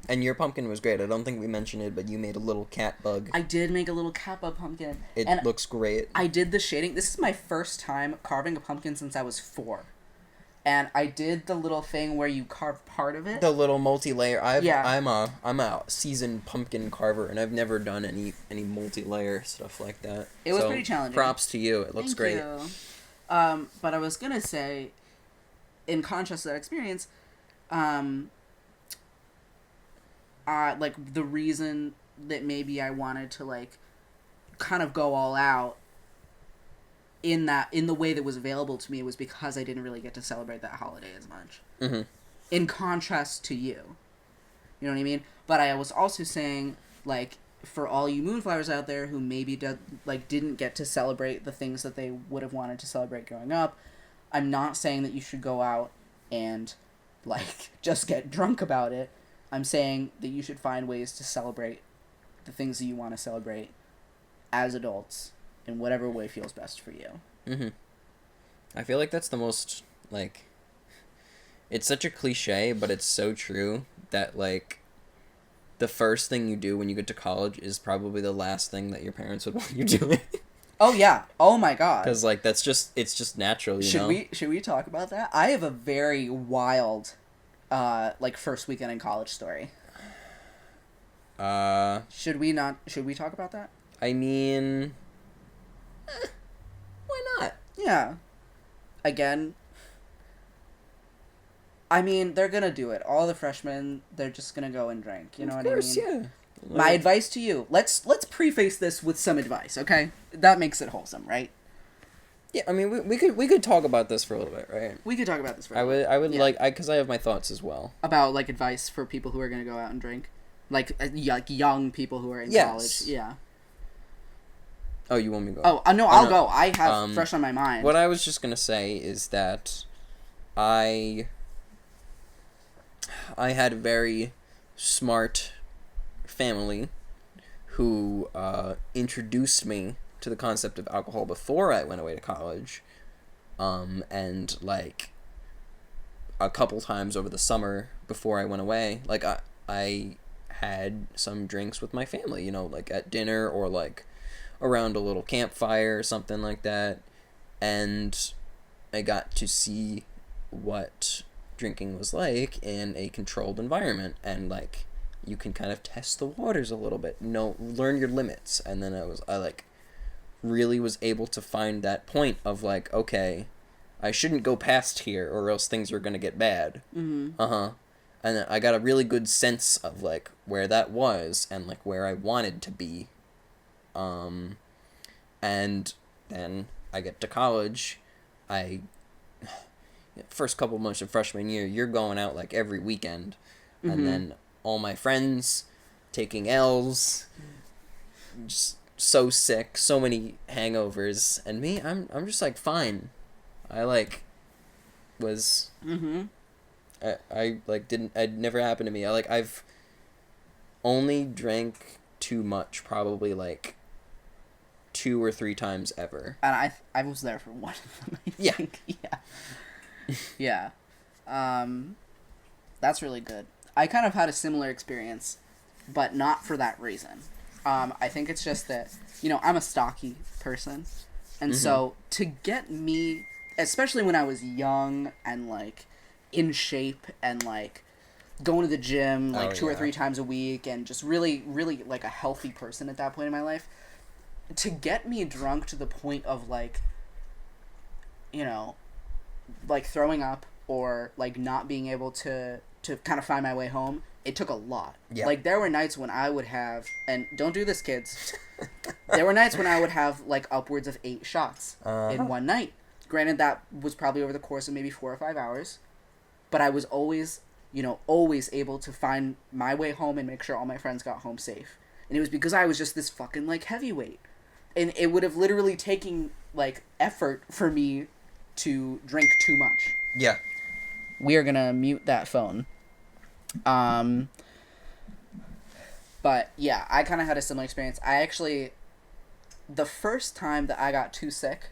And your pumpkin was great. I don't think we mentioned it, but you made a little cat bug. I did make a little Kappa pumpkin. It looks great. I did the shading. This is my first time carving a pumpkin since I was 4. And I did the little thing where you carve part of it. The little multi-layer. I'm a seasoned pumpkin carver, and I've never done any multi-layer stuff like that. It was pretty challenging. Props to you. It looks great. Thank you. But I was gonna say, in contrast to that experience, like, the reason that maybe I wanted to, like, kind of go all out in the way that was available to me was because I didn't really get to celebrate that holiday as much. Mm-hmm. In contrast to you. You know what I mean? But I was also saying, like, for all you moonflowers out there who maybe didn't get to celebrate the things that they would have wanted to celebrate growing up, I'm not saying that you should go out and, like, just get drunk about it. I'm saying that you should find ways to celebrate the things that you want to celebrate as adults in whatever way feels best for you. Mm-hmm. I feel like that's the most, like, it's such a cliche, but it's so true that, like, the first thing you do when you get to college is probably the last thing that your parents would want you doing. Oh, yeah. Oh, my God. Because, like, it's just natural, you know? Should we talk about that? I have a very wild, like, first weekend in college story. Should we talk about that? I mean, why not? Yeah. Again, I mean, they're gonna do it. All the freshmen, they're just gonna go and drink. You know what I mean? Of course, yeah. My advice to you, let's preface this with some advice, okay? That makes it wholesome, right? Yeah, I mean, we could talk about this for a little bit, right? We could talk about this for a little bit. I would like, because I have my thoughts as well. About, like, advice for people who are gonna go out and drink? Like young people who are in college? Yeah. Oh, you want me to go? Oh, no, I'll go. I have fresh on my mind. What I was just gonna say is that I had a very smart family who introduced me to the concept of alcohol before I went away to college, and, like, a couple times over the summer before I went away, like, I had some drinks with my family, you know, like, at dinner or, like, around a little campfire or something like that, and I got to see what drinking was like in a controlled environment, and like you can kind of test the waters a little bit, learn your limits. And then I like really was able to find that point of like, okay, I shouldn't go past here or else things are gonna get bad. Mm-hmm. And then I got a really good sense of like where that was and like where I wanted to be. And then I get to college. First couple months of freshman year, you're going out like every weekend. Mm-hmm. And then all my friends taking L's, just so sick, so many hangovers, and me, I'm just like fine. I like was Mm-hmm. I like didn't I'd never happened to me. I've only drank too much probably like 2 or 3 times ever. And I was there for one of them, I think. Yeah. That's really good. I kind of had a similar experience, but not for that reason. I think it's just that, I'm a stocky person. And so to get me, especially when I was young and like in shape and like going to the gym like 2 or 3 times a week and just really, really like a healthy person at that point in my life, to get me drunk to the point of like, like throwing up or like not being able to kind of find my way home, it took a lot. Yeah. Like there were nights when I would have, and don't do this, kids. There were nights when I would have like upwards of 8 shots in one night. Granted, that was probably over the course of maybe 4 or 5 hours, but I was always, always able to find my way home and make sure all my friends got home safe. And it was because I was just this fucking like heavyweight. And it would have literally taken like effort for me to drink too much. Yeah. We are gonna mute that phone. But yeah, I kind of had a similar experience. The first time that I got too sick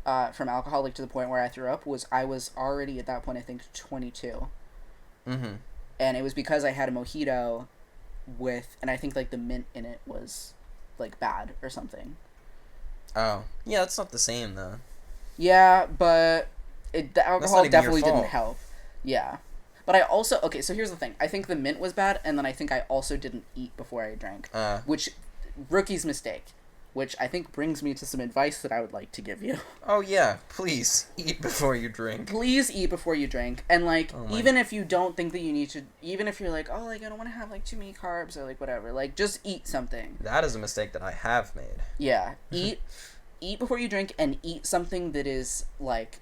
from alcohol, like to the point where I threw up, I was already at that point, I think, 22. Mm-hmm. And it was because I had a mojito and I think like the mint in it was like bad or something. Oh. Yeah, that's not the same though. Yeah, but the alcohol definitely your fault. didn't help. Yeah. But I also... Okay, so here's the thing. I think the mint was bad, and then I think I also didn't eat before I drank. Which... Rookie's mistake. Which I think brings me to some advice that I would like to give you. Oh, yeah. Please, eat before you drink. Please eat before you drink. And, like, even if you don't think that you need to... Even if you're like, oh, like, I don't want to have, like, too many carbs or, like, whatever. Like, just eat something. That is a mistake that I have made. Yeah. Eat before you drink, and eat something that is, like...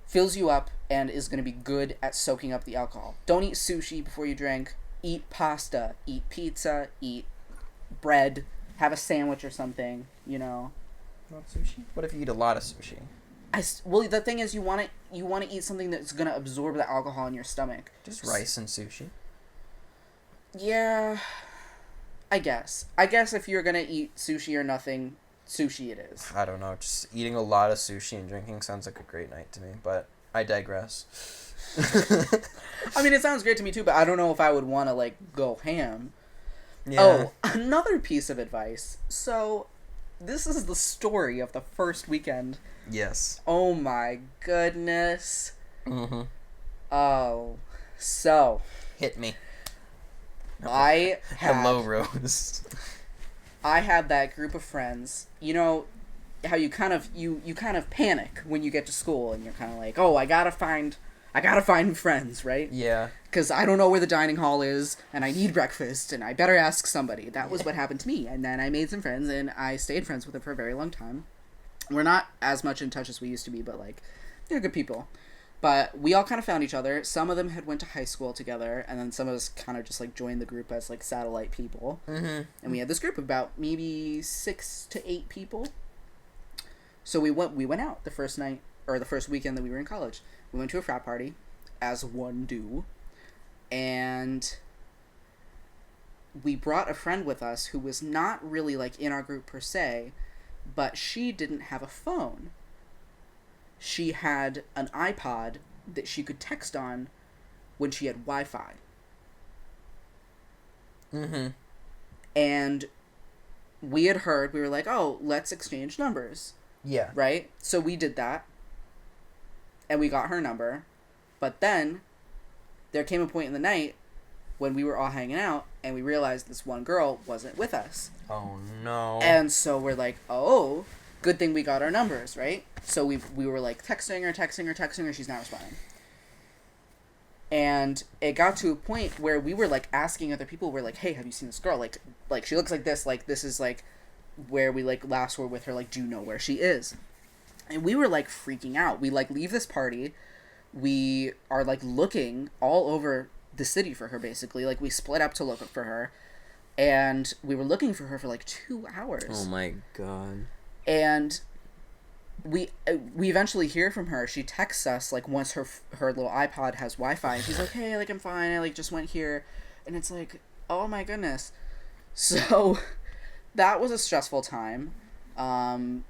fills you up and is going to be good at soaking up the alcohol. Don't eat sushi before you drink. Eat pasta. Eat pizza. Eat bread. Have a sandwich or something, Not sushi? What if you eat a lot of sushi? Well, the thing is, you want to eat something that's going to absorb the alcohol in your stomach. Just rice and sushi? Yeah, I guess. I guess if you're going to eat sushi or nothing, sushi it is. I don't know. Just eating a lot of sushi and drinking sounds like a great night to me, but I digress. I mean, it sounds great to me too, but I don't know if I would want to, like, go ham. Yeah. Oh, another piece of advice. So, this is the story of the first weekend. Yes. Oh my goodness. Mm-hmm. Oh, so. Hit me. Hello, Rose. I had that group of friends. You know how you kind of panic when you get to school and you're kind of like, oh, I gotta find friends, right? Yeah. Because I don't know where the dining hall is, and I need breakfast, and I better ask somebody. That was what happened to me. And then I made some friends, and I stayed friends with them for a very long time. We're not as much in touch as we used to be, but, like, they're good people. But we all kind of found each other. Some of them had went to high school together, and then some of us kind of just, like, joined the group as, like, satellite people. Mm-hmm. And we had this group of about maybe 6 to 8 people. So we went out the first night, or the first weekend that we were in college. We went to a frat party, as one do, and we brought a friend with us who was not really, like, in our group per se, but she didn't have a phone. She had an iPod that she could text on when she had Wi-Fi. Mm-hmm. And we were like, oh, let's exchange numbers. Yeah. Right? So we did that. And we got her number. But then there came a point in the night when we were all hanging out and we realized this one girl wasn't with us. Oh no. And so we're like, oh, good thing we got our numbers, right? So we were like texting her, she's not responding. And it got to a point where we were like asking other people, we're like, hey, have you seen this girl? Like she looks like this is like where we like last were with her, like, do you know where she is? And we were like freaking out. We like leave this party. We are like looking all over the city for her, basically. Like we split up to look for her. And we were looking for her for like 2 hours. Oh my god. And we eventually hear from her. She texts us like once her little iPod has Wi-Fi, and she's like, hey, like I'm fine, I like just went here. And it's like, oh my goodness. So that was a stressful time. I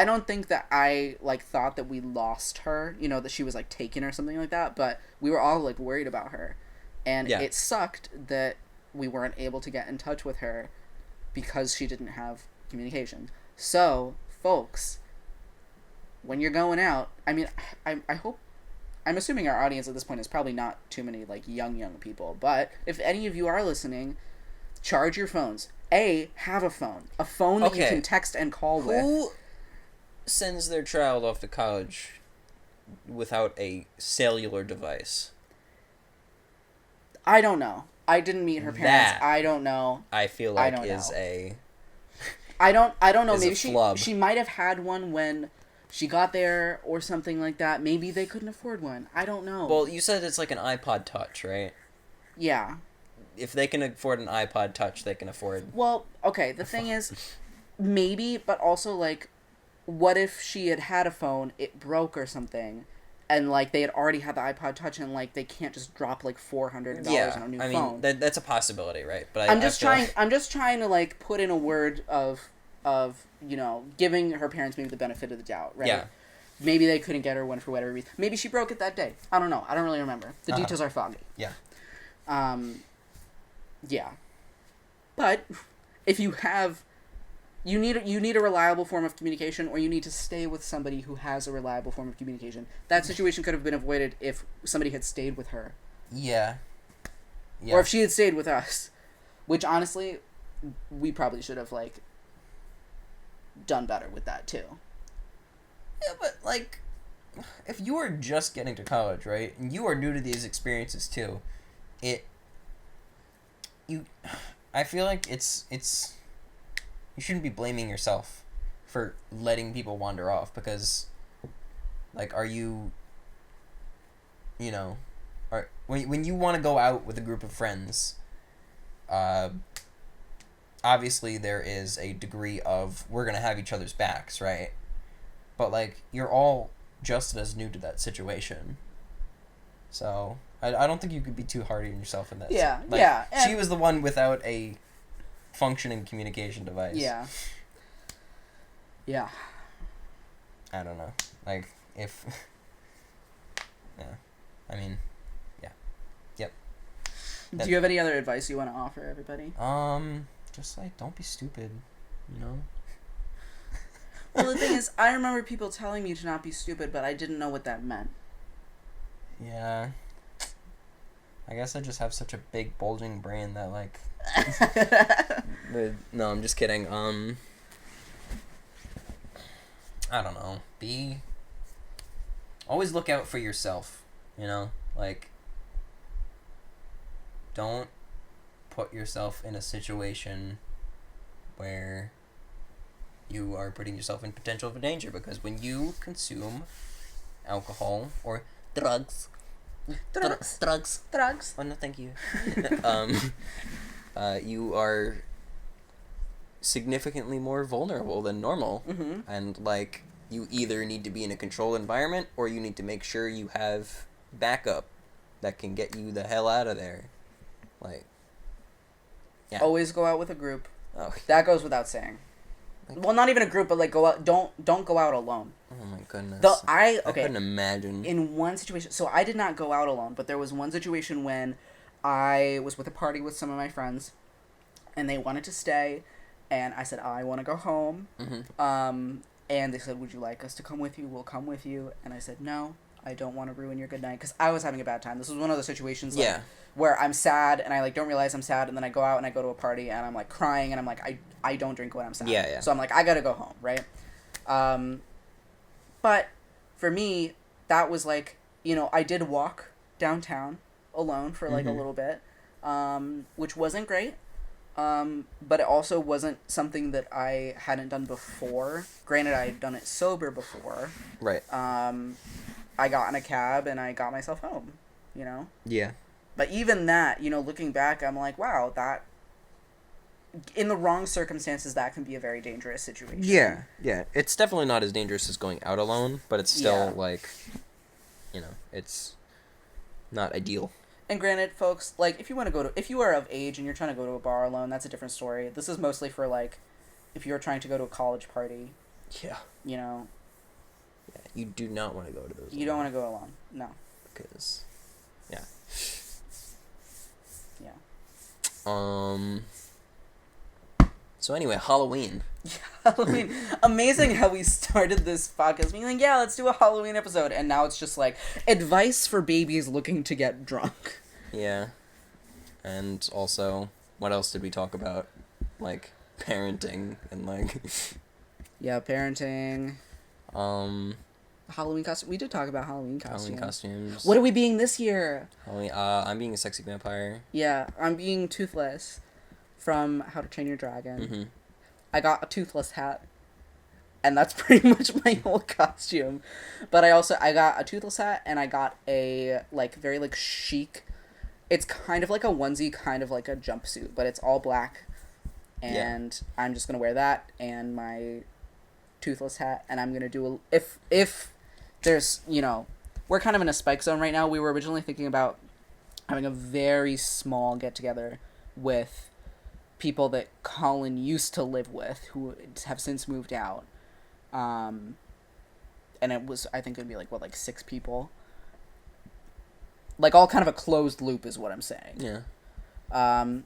don't think that I like thought that we lost her, you know, that she was like taken or something like that, but we were all like worried about her. And it sucked that we weren't able to get in touch with her because she didn't have communication. So, folks, when you're going out, I mean, I hope, I'm assuming our audience at this point is probably not too many, like, young people. But if any of you are listening, charge your phones. Have a phone. A phone that you can text and call with. Who sends their child off to college without a cellular device? I don't know. I didn't meet her parents. That, I don't know. I feel like I don't is know. I don't know. is Maybe a flub. she might have had one when she got there or something like that. Maybe they couldn't afford one. I don't know. Well, you said it's like an iPod Touch, right? Yeah. If they can afford an iPod Touch, they can afford... Well, okay, the thing is, maybe, but also, like, what if she had a phone, it broke or something, and, like, they had already had the iPod Touch, and, like, they can't just drop, like, $400 on a new phone. I mean, that's a possibility, right? But I'm just trying to, like, put in a word of, you know, giving her parents maybe the benefit of the doubt, right? Yeah. Maybe they couldn't get her one for whatever reason. Maybe she broke it that day. I don't know. I don't really remember. The details are foggy. Yeah. Yeah. But if you have... You need a reliable form of communication, or you need to stay with somebody who has a reliable form of communication. That situation could have been avoided if somebody had stayed with her. Yeah. Or if she had stayed with us. Which, honestly, we probably should have, like, done better with that, too. Yeah, but, like, if you are just getting to college, right, and you are new to these experiences, too, I feel like it's... You shouldn't be blaming yourself for letting people wander off, because, like, are you, you know, when you want to go out with a group of friends, obviously there is a degree of we're going to have each other's backs, right? But, like, you're all just as new to that situation. So, I don't think you could be too hard on yourself in that. Yeah, like, yeah. She was the one without a functioning communication device. Yeah. Yeah. I don't know. Like, if... yeah. I mean, yeah. Yep. Do you have any other advice you want to offer everybody? Just, like, don't be stupid, you know? Well, the thing is, I remember people telling me to not be stupid, but I didn't know what that meant. Yeah. I guess I just have such a big, bulging brain that, like... No, I'm just kidding. I don't know. Always look out for yourself, you know? Like, don't put yourself in a situation where you are putting yourself in potential for danger, because when you consume alcohol or drugs. Oh, no, thank you. You are significantly more vulnerable than normal. Mm-hmm. And, like, you either need to be in a controlled environment, or you need to make sure you have backup that can get you the hell out of there. Like, yeah. Always go out with a group. Oh. That goes without saying. Like, well, not even a group, but, like, go out. Don't go out alone. Oh my goodness. I couldn't imagine. In one situation, so I did not go out alone, but there was one situation when I was with a party with some of my friends, and they wanted to stay, And I said, I want to go home. Mm-hmm. And they said, would you like us to come with you? We'll come with you. And I said, no, I don't want to ruin your good night. Because I was having a bad time. This was one of those situations like, where I'm sad and I like don't realize I'm sad. And then I go out and I go to a party and I'm like crying. And I'm like, I don't drink when I'm sad. Yeah. So I'm like, I got to go home, right? But for me, that was like, I did walk downtown alone for like a little bit, which wasn't great. But it also wasn't something that I hadn't done before. Granted, I had done it sober before. Right. I got in a cab and I got myself home, Yeah. But even that, looking back, I'm like, wow, that, in the wrong circumstances, that can be a very dangerous situation. Yeah. It's definitely not as dangerous as going out alone, but it's still, like, it's not ideal. And granted, folks, like, if you are of age and you're trying to go to a bar alone, that's a different story. This is mostly for, like, if you're trying to go to a college party. Yeah. Yeah, you do not want to go to those. You don't want to go alone. No. Because, yeah. Yeah. So anyway, Halloween. Halloween. Amazing how we started this podcast being like, yeah, let's do a Halloween episode. And now it's just like, advice for babies looking to get drunk. Yeah. And also, what else did we talk about? Like, parenting and like... Yeah, parenting. Halloween costume. We did talk about Halloween costumes. Halloween costumes. What are we being this year? Halloween. I'm being a sexy vampire. Yeah, I'm being Toothless from How to Train Your Dragon. Mm-hmm. I got a Toothless hat. And that's pretty much my whole costume. But I got a Toothless hat and I got a, like, very, like, chic... It's kind of like a onesie, kind of like a jumpsuit, but it's all black. And I'm just gonna wear that and my Toothless hat, and I'm gonna do if there's, we're kind of in a spike zone right now. We were originally thinking about having a very small get-together with people that Colin used to live with who have since moved out. And it was, I think it would be like 6 people. Like, all kind of a closed loop is what I'm saying. Yeah.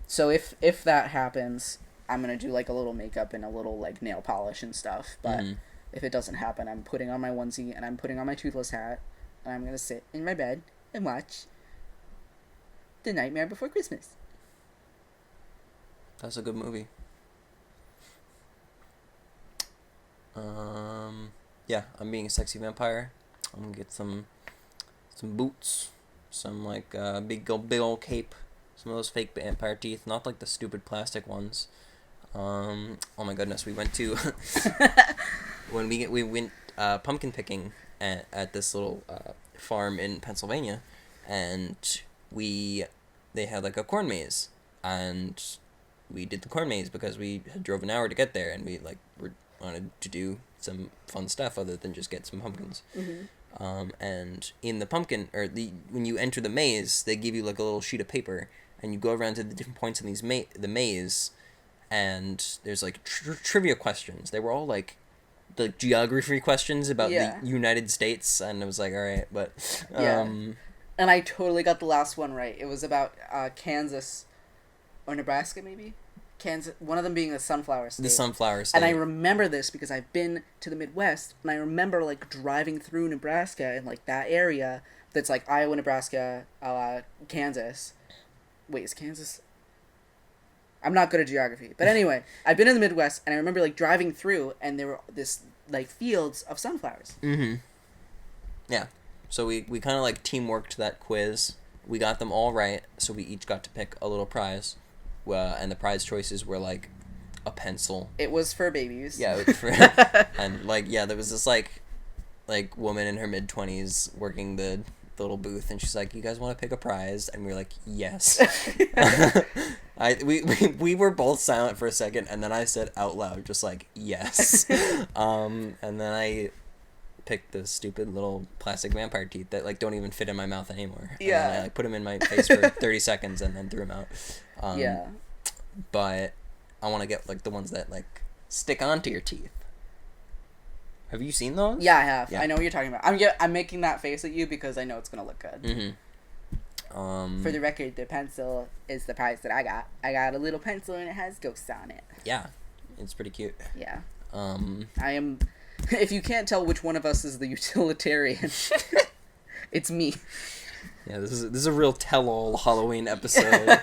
So if that happens, I'm gonna do, like, a little makeup and a little, like, nail polish and stuff. But if it doesn't happen, I'm putting on my onesie and I'm putting on my Toothless hat. And I'm gonna sit in my bed and watch The Nightmare Before Christmas. That's a good movie. Yeah, I'm being a sexy vampire. I'm gonna get some boots, some like big old cape, some of those fake vampire teeth, not like the stupid plastic ones. Oh my goodness, we went to when we went pumpkin picking at this little farm in Pennsylvania, and they had like a corn maze, and we did the corn maze because we had drove an hour to get there, and we wanted to do some fun stuff other than just get some pumpkins. And in the pumpkin, when you enter the maze, they give you like a little sheet of paper, and you go around to the different points in the maze, and there's like trivia questions. They were all like geography questions about the United States, and I was like, all right, but And I totally got the last one right. It was about Kansas or Nebraska, maybe. Kansas, one of them being the sunflower state. The sunflower state. And I remember this because I've been to the Midwest, and I remember like driving through Nebraska and like that area that's like Iowa, Nebraska, Kansas. Wait, is Kansas? I'm not good at geography, but anyway, I've been in the Midwest, and I remember like driving through, and there were this like fields of sunflowers. Yeah, so we kind of like teamworked that quiz. We got them all right, so we each got to pick a little prize. And the prize choices were like a pencil. It was for babies. Yeah, it was for and like there was this like woman in her mid-20s working the little booth, and she's like, "You guys want to pick a prize?" And we were like, "Yes." We were both silent for a second, and then I said out loud, just like, "Yes." And then I picked the stupid little plastic vampire teeth that like don't even fit in my mouth anymore. Yeah. And then I put them in my face for 30 seconds and then threw them out. But I want to get like the ones that like stick onto your teeth. Have you seen those? Yeah, I have. Yeah. I know what you're talking about. I'm making that face at you because I know it's gonna look good. For the record, the pencil is the prize that I got. I got a little pencil and it has ghosts on it. Yeah, It's pretty cute. Yeah. Um, I am. If you can't tell which one of us is the utilitarian, it's me. yeah, this is a real tell-all Halloween episode.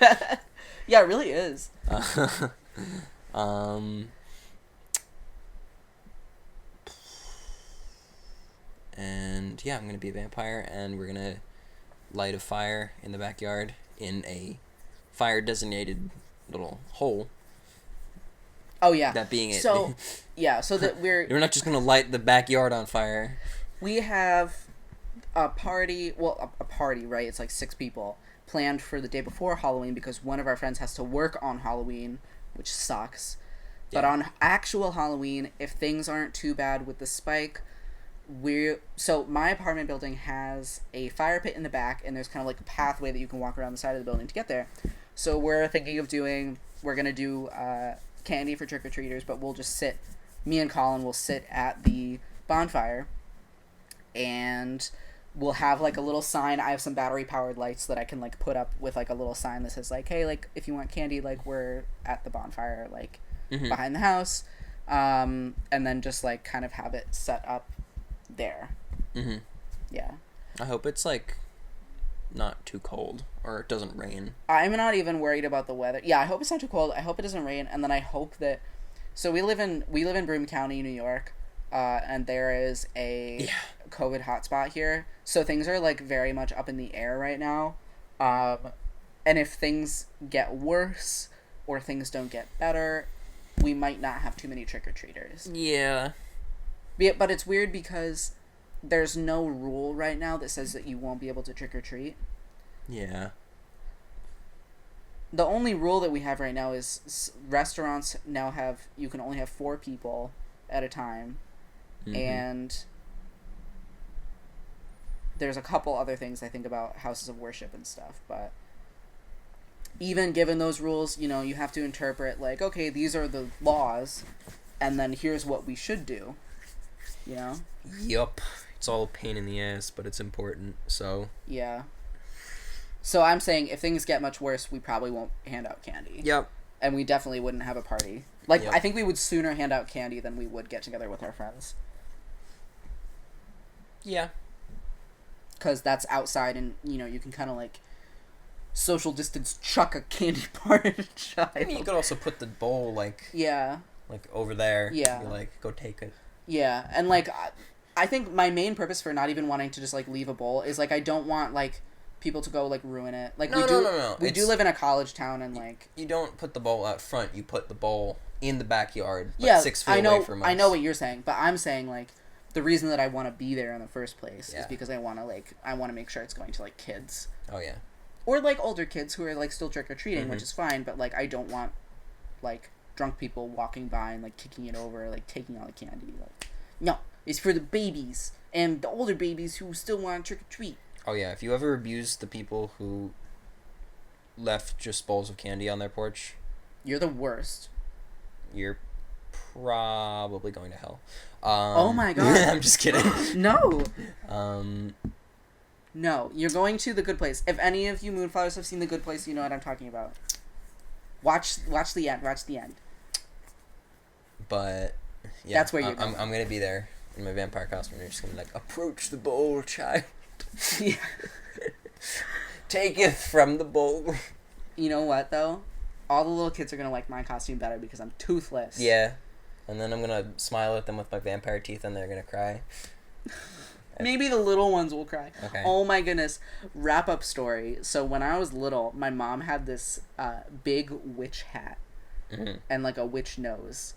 Yeah, it really is. And yeah, I'm gonna be a vampire, and we're gonna light a fire in the backyard in a fire-designated little hole. Oh yeah. That being it. So, yeah. So that We're not just gonna light the backyard on fire. we have a party. Well, a party, right? It's like 6 people planned for the day before Halloween because one of our friends has to work on Halloween, which sucks. But Yeah. on actual Halloween, if things aren't too bad with the spike, so my apartment building has a fire pit in the back, and there's kind of like a pathway that you can walk around the side of the building to get there. So we're thinking of we're gonna do candy for trick or treaters, but we'll just me and Colin will sit at the bonfire, and we'll have like a little sign. I have some battery powered lights that I can like put up with like a little sign that says like, hey, like if you want candy, like we're at the bonfire, like behind the house, and then just like kind of have it set up there. Mm-hmm. Yeah. I hope it's like not too cold or it doesn't rain. I'm not even worried about the weather. Yeah, I hope it's not too cold. I hope it doesn't rain, and then I hope that. So we live in Broome County, New York, and there is a COVID hotspot here. So things are like very much up in the air right now, and if things get worse or things don't get better, we might not have too many trick or treaters. Yeah. But it's weird because there's no rule right now that says that you won't be able to trick or treat. Yeah. The only rule that we have right now is restaurants now you can only have 4 people at a time. Mm-hmm. And there's a couple other things I think about houses of worship and stuff, but even given those rules, you know, you have to interpret like, okay, these are the laws, and then here's what we should do. You know? Yup. It's all a pain in the ass, but it's important, so... Yeah. So I'm saying if things get much worse, we probably won't hand out candy. Yep. And we definitely wouldn't have a party. Like, Yep. I think we would sooner hand out candy than we would get together with our friends. Yeah. Because that's outside and, you know, you can kind of, like, social distance chuck a candy bar at a child. I mean, you could also put the bowl, like... Yeah. Like, over there. Yeah. Be like, go take it. Yeah, and, like, I think my main purpose for not even wanting to just, like, leave a bowl is, like, I don't want, like, people to go, like, ruin it. Like, No. We do live in a college town, and, like... You don't put the bowl out front. You put the bowl in the backyard, but yeah, 6 feet away from us. I know what you're saying, but I'm saying, like, the reason that I want to be there in the first place is because I want to make sure it's going to, like, kids. Oh, yeah. Or, like, older kids who are, like, still trick-or-treating, Mm-hmm. which is fine, but, like, I don't want, like, drunk people walking by and, like, kicking it over, like, taking all the candy. Like, no, it's for the babies and the older babies who still want to trick-or-treat. Oh, yeah. If you ever abuse the people who left just bowls of candy on their porch... You're the worst. You're probably going to hell. Oh, my God. I'm just kidding. No. Um... No, you're going to The Good Place. If any of you Moonflowers have seen The Good Place, you know what I'm talking about. Watch the end. Watch the end. But yeah, that's where you're going. I'm gonna be there in my vampire costume. You're just gonna like approach the bowl, child. Yeah. Take it from the bowl. You know what though? All the little kids are gonna like my costume better because I'm toothless. Yeah, and then I'm gonna smile at them with my vampire teeth, and they're gonna cry. Maybe the little ones will cry. Okay. Oh my goodness. Wrap up story. So when I was little, my mom had this big witch hat and like a witch nose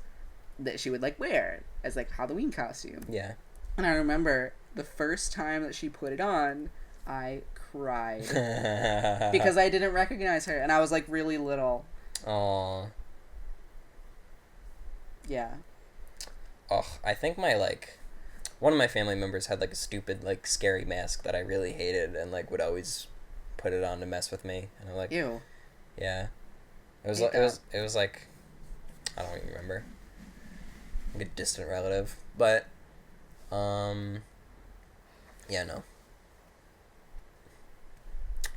that she would like wear as like Halloween costume. Yeah. And I remember the first time that she put it on, I cried because I didn't recognize her and I was like really little. Aww. Yeah. Oh, I think one of my family members had like a stupid like scary mask that I really hated and like would always put it on to mess with me, and I'm like, ew. Yeah. It was like, I don't even remember. Like a distant relative, but yeah, no.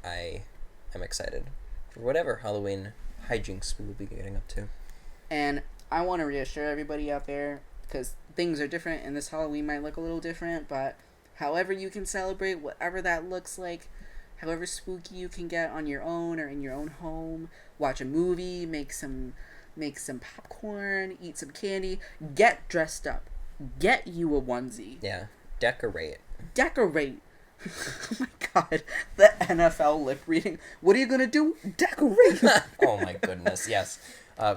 I am excited for whatever Halloween hijinks we will be getting up to. And I want to reassure everybody out there, because things are different, and this Halloween might look a little different, but however you can celebrate, whatever that looks like, however spooky you can get on your own or in your own home, watch a movie, make some popcorn, eat some candy, get dressed up, get you a onesie. Yeah, decorate. Oh my god, the NFL lip reading. What are you gonna do? Decorate. Oh my goodness, yes.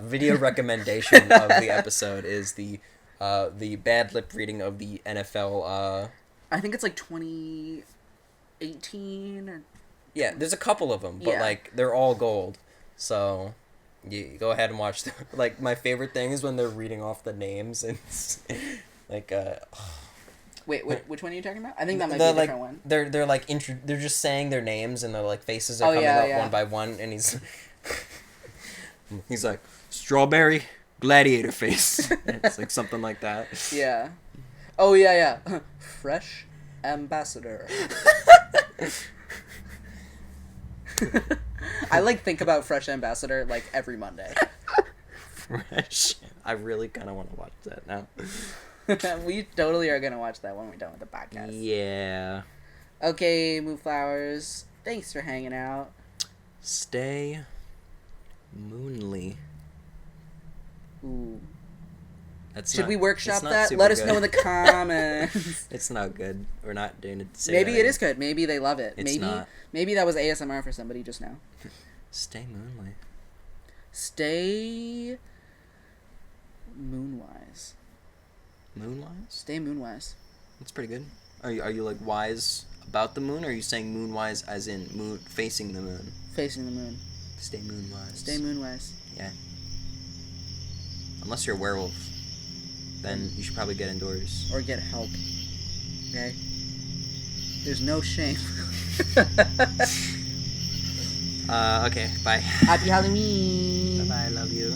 Video recommendation of the episode is the bad lip reading of the NFL. I think it's like 2018 or... Yeah, there's a couple of them, but like they're all gold. So you go ahead and watch them. Like my favorite thing is when they're reading off the names and like Wait, which one are you talking about? I think that might be a different one. They're like they're just saying their names and their like faces are coming up one by one, and he's like strawberry gladiator face. It's like something like that. Yeah. Oh yeah. Fresh ambassador. I like think about Fresh Ambassador like every Monday. Fresh. I really kind of want to watch that now. We totally are gonna watch that when we're done with the podcast. Yeah. Okay, Moonflowers. Thanks for hanging out. Stay moonly. Ooh. Should we workshop that? Let us know in the comments. It's not good. We're not doing it. Maybe it is good. Maybe they love it. It's not. Maybe that was ASMR for somebody just now. Stay moonly. Stay moonwise. Moonwise? Stay moonwise. That's pretty good. Are you like wise about the moon, or are you saying moonwise as in moon facing the moon? Facing the moon. Stay moonwise. Stay moonwise. Yeah. Unless you're a werewolf, then you should probably get indoors. Or get help. Okay? There's no shame. Okay, bye. Happy Halloween. Bye-bye, love you.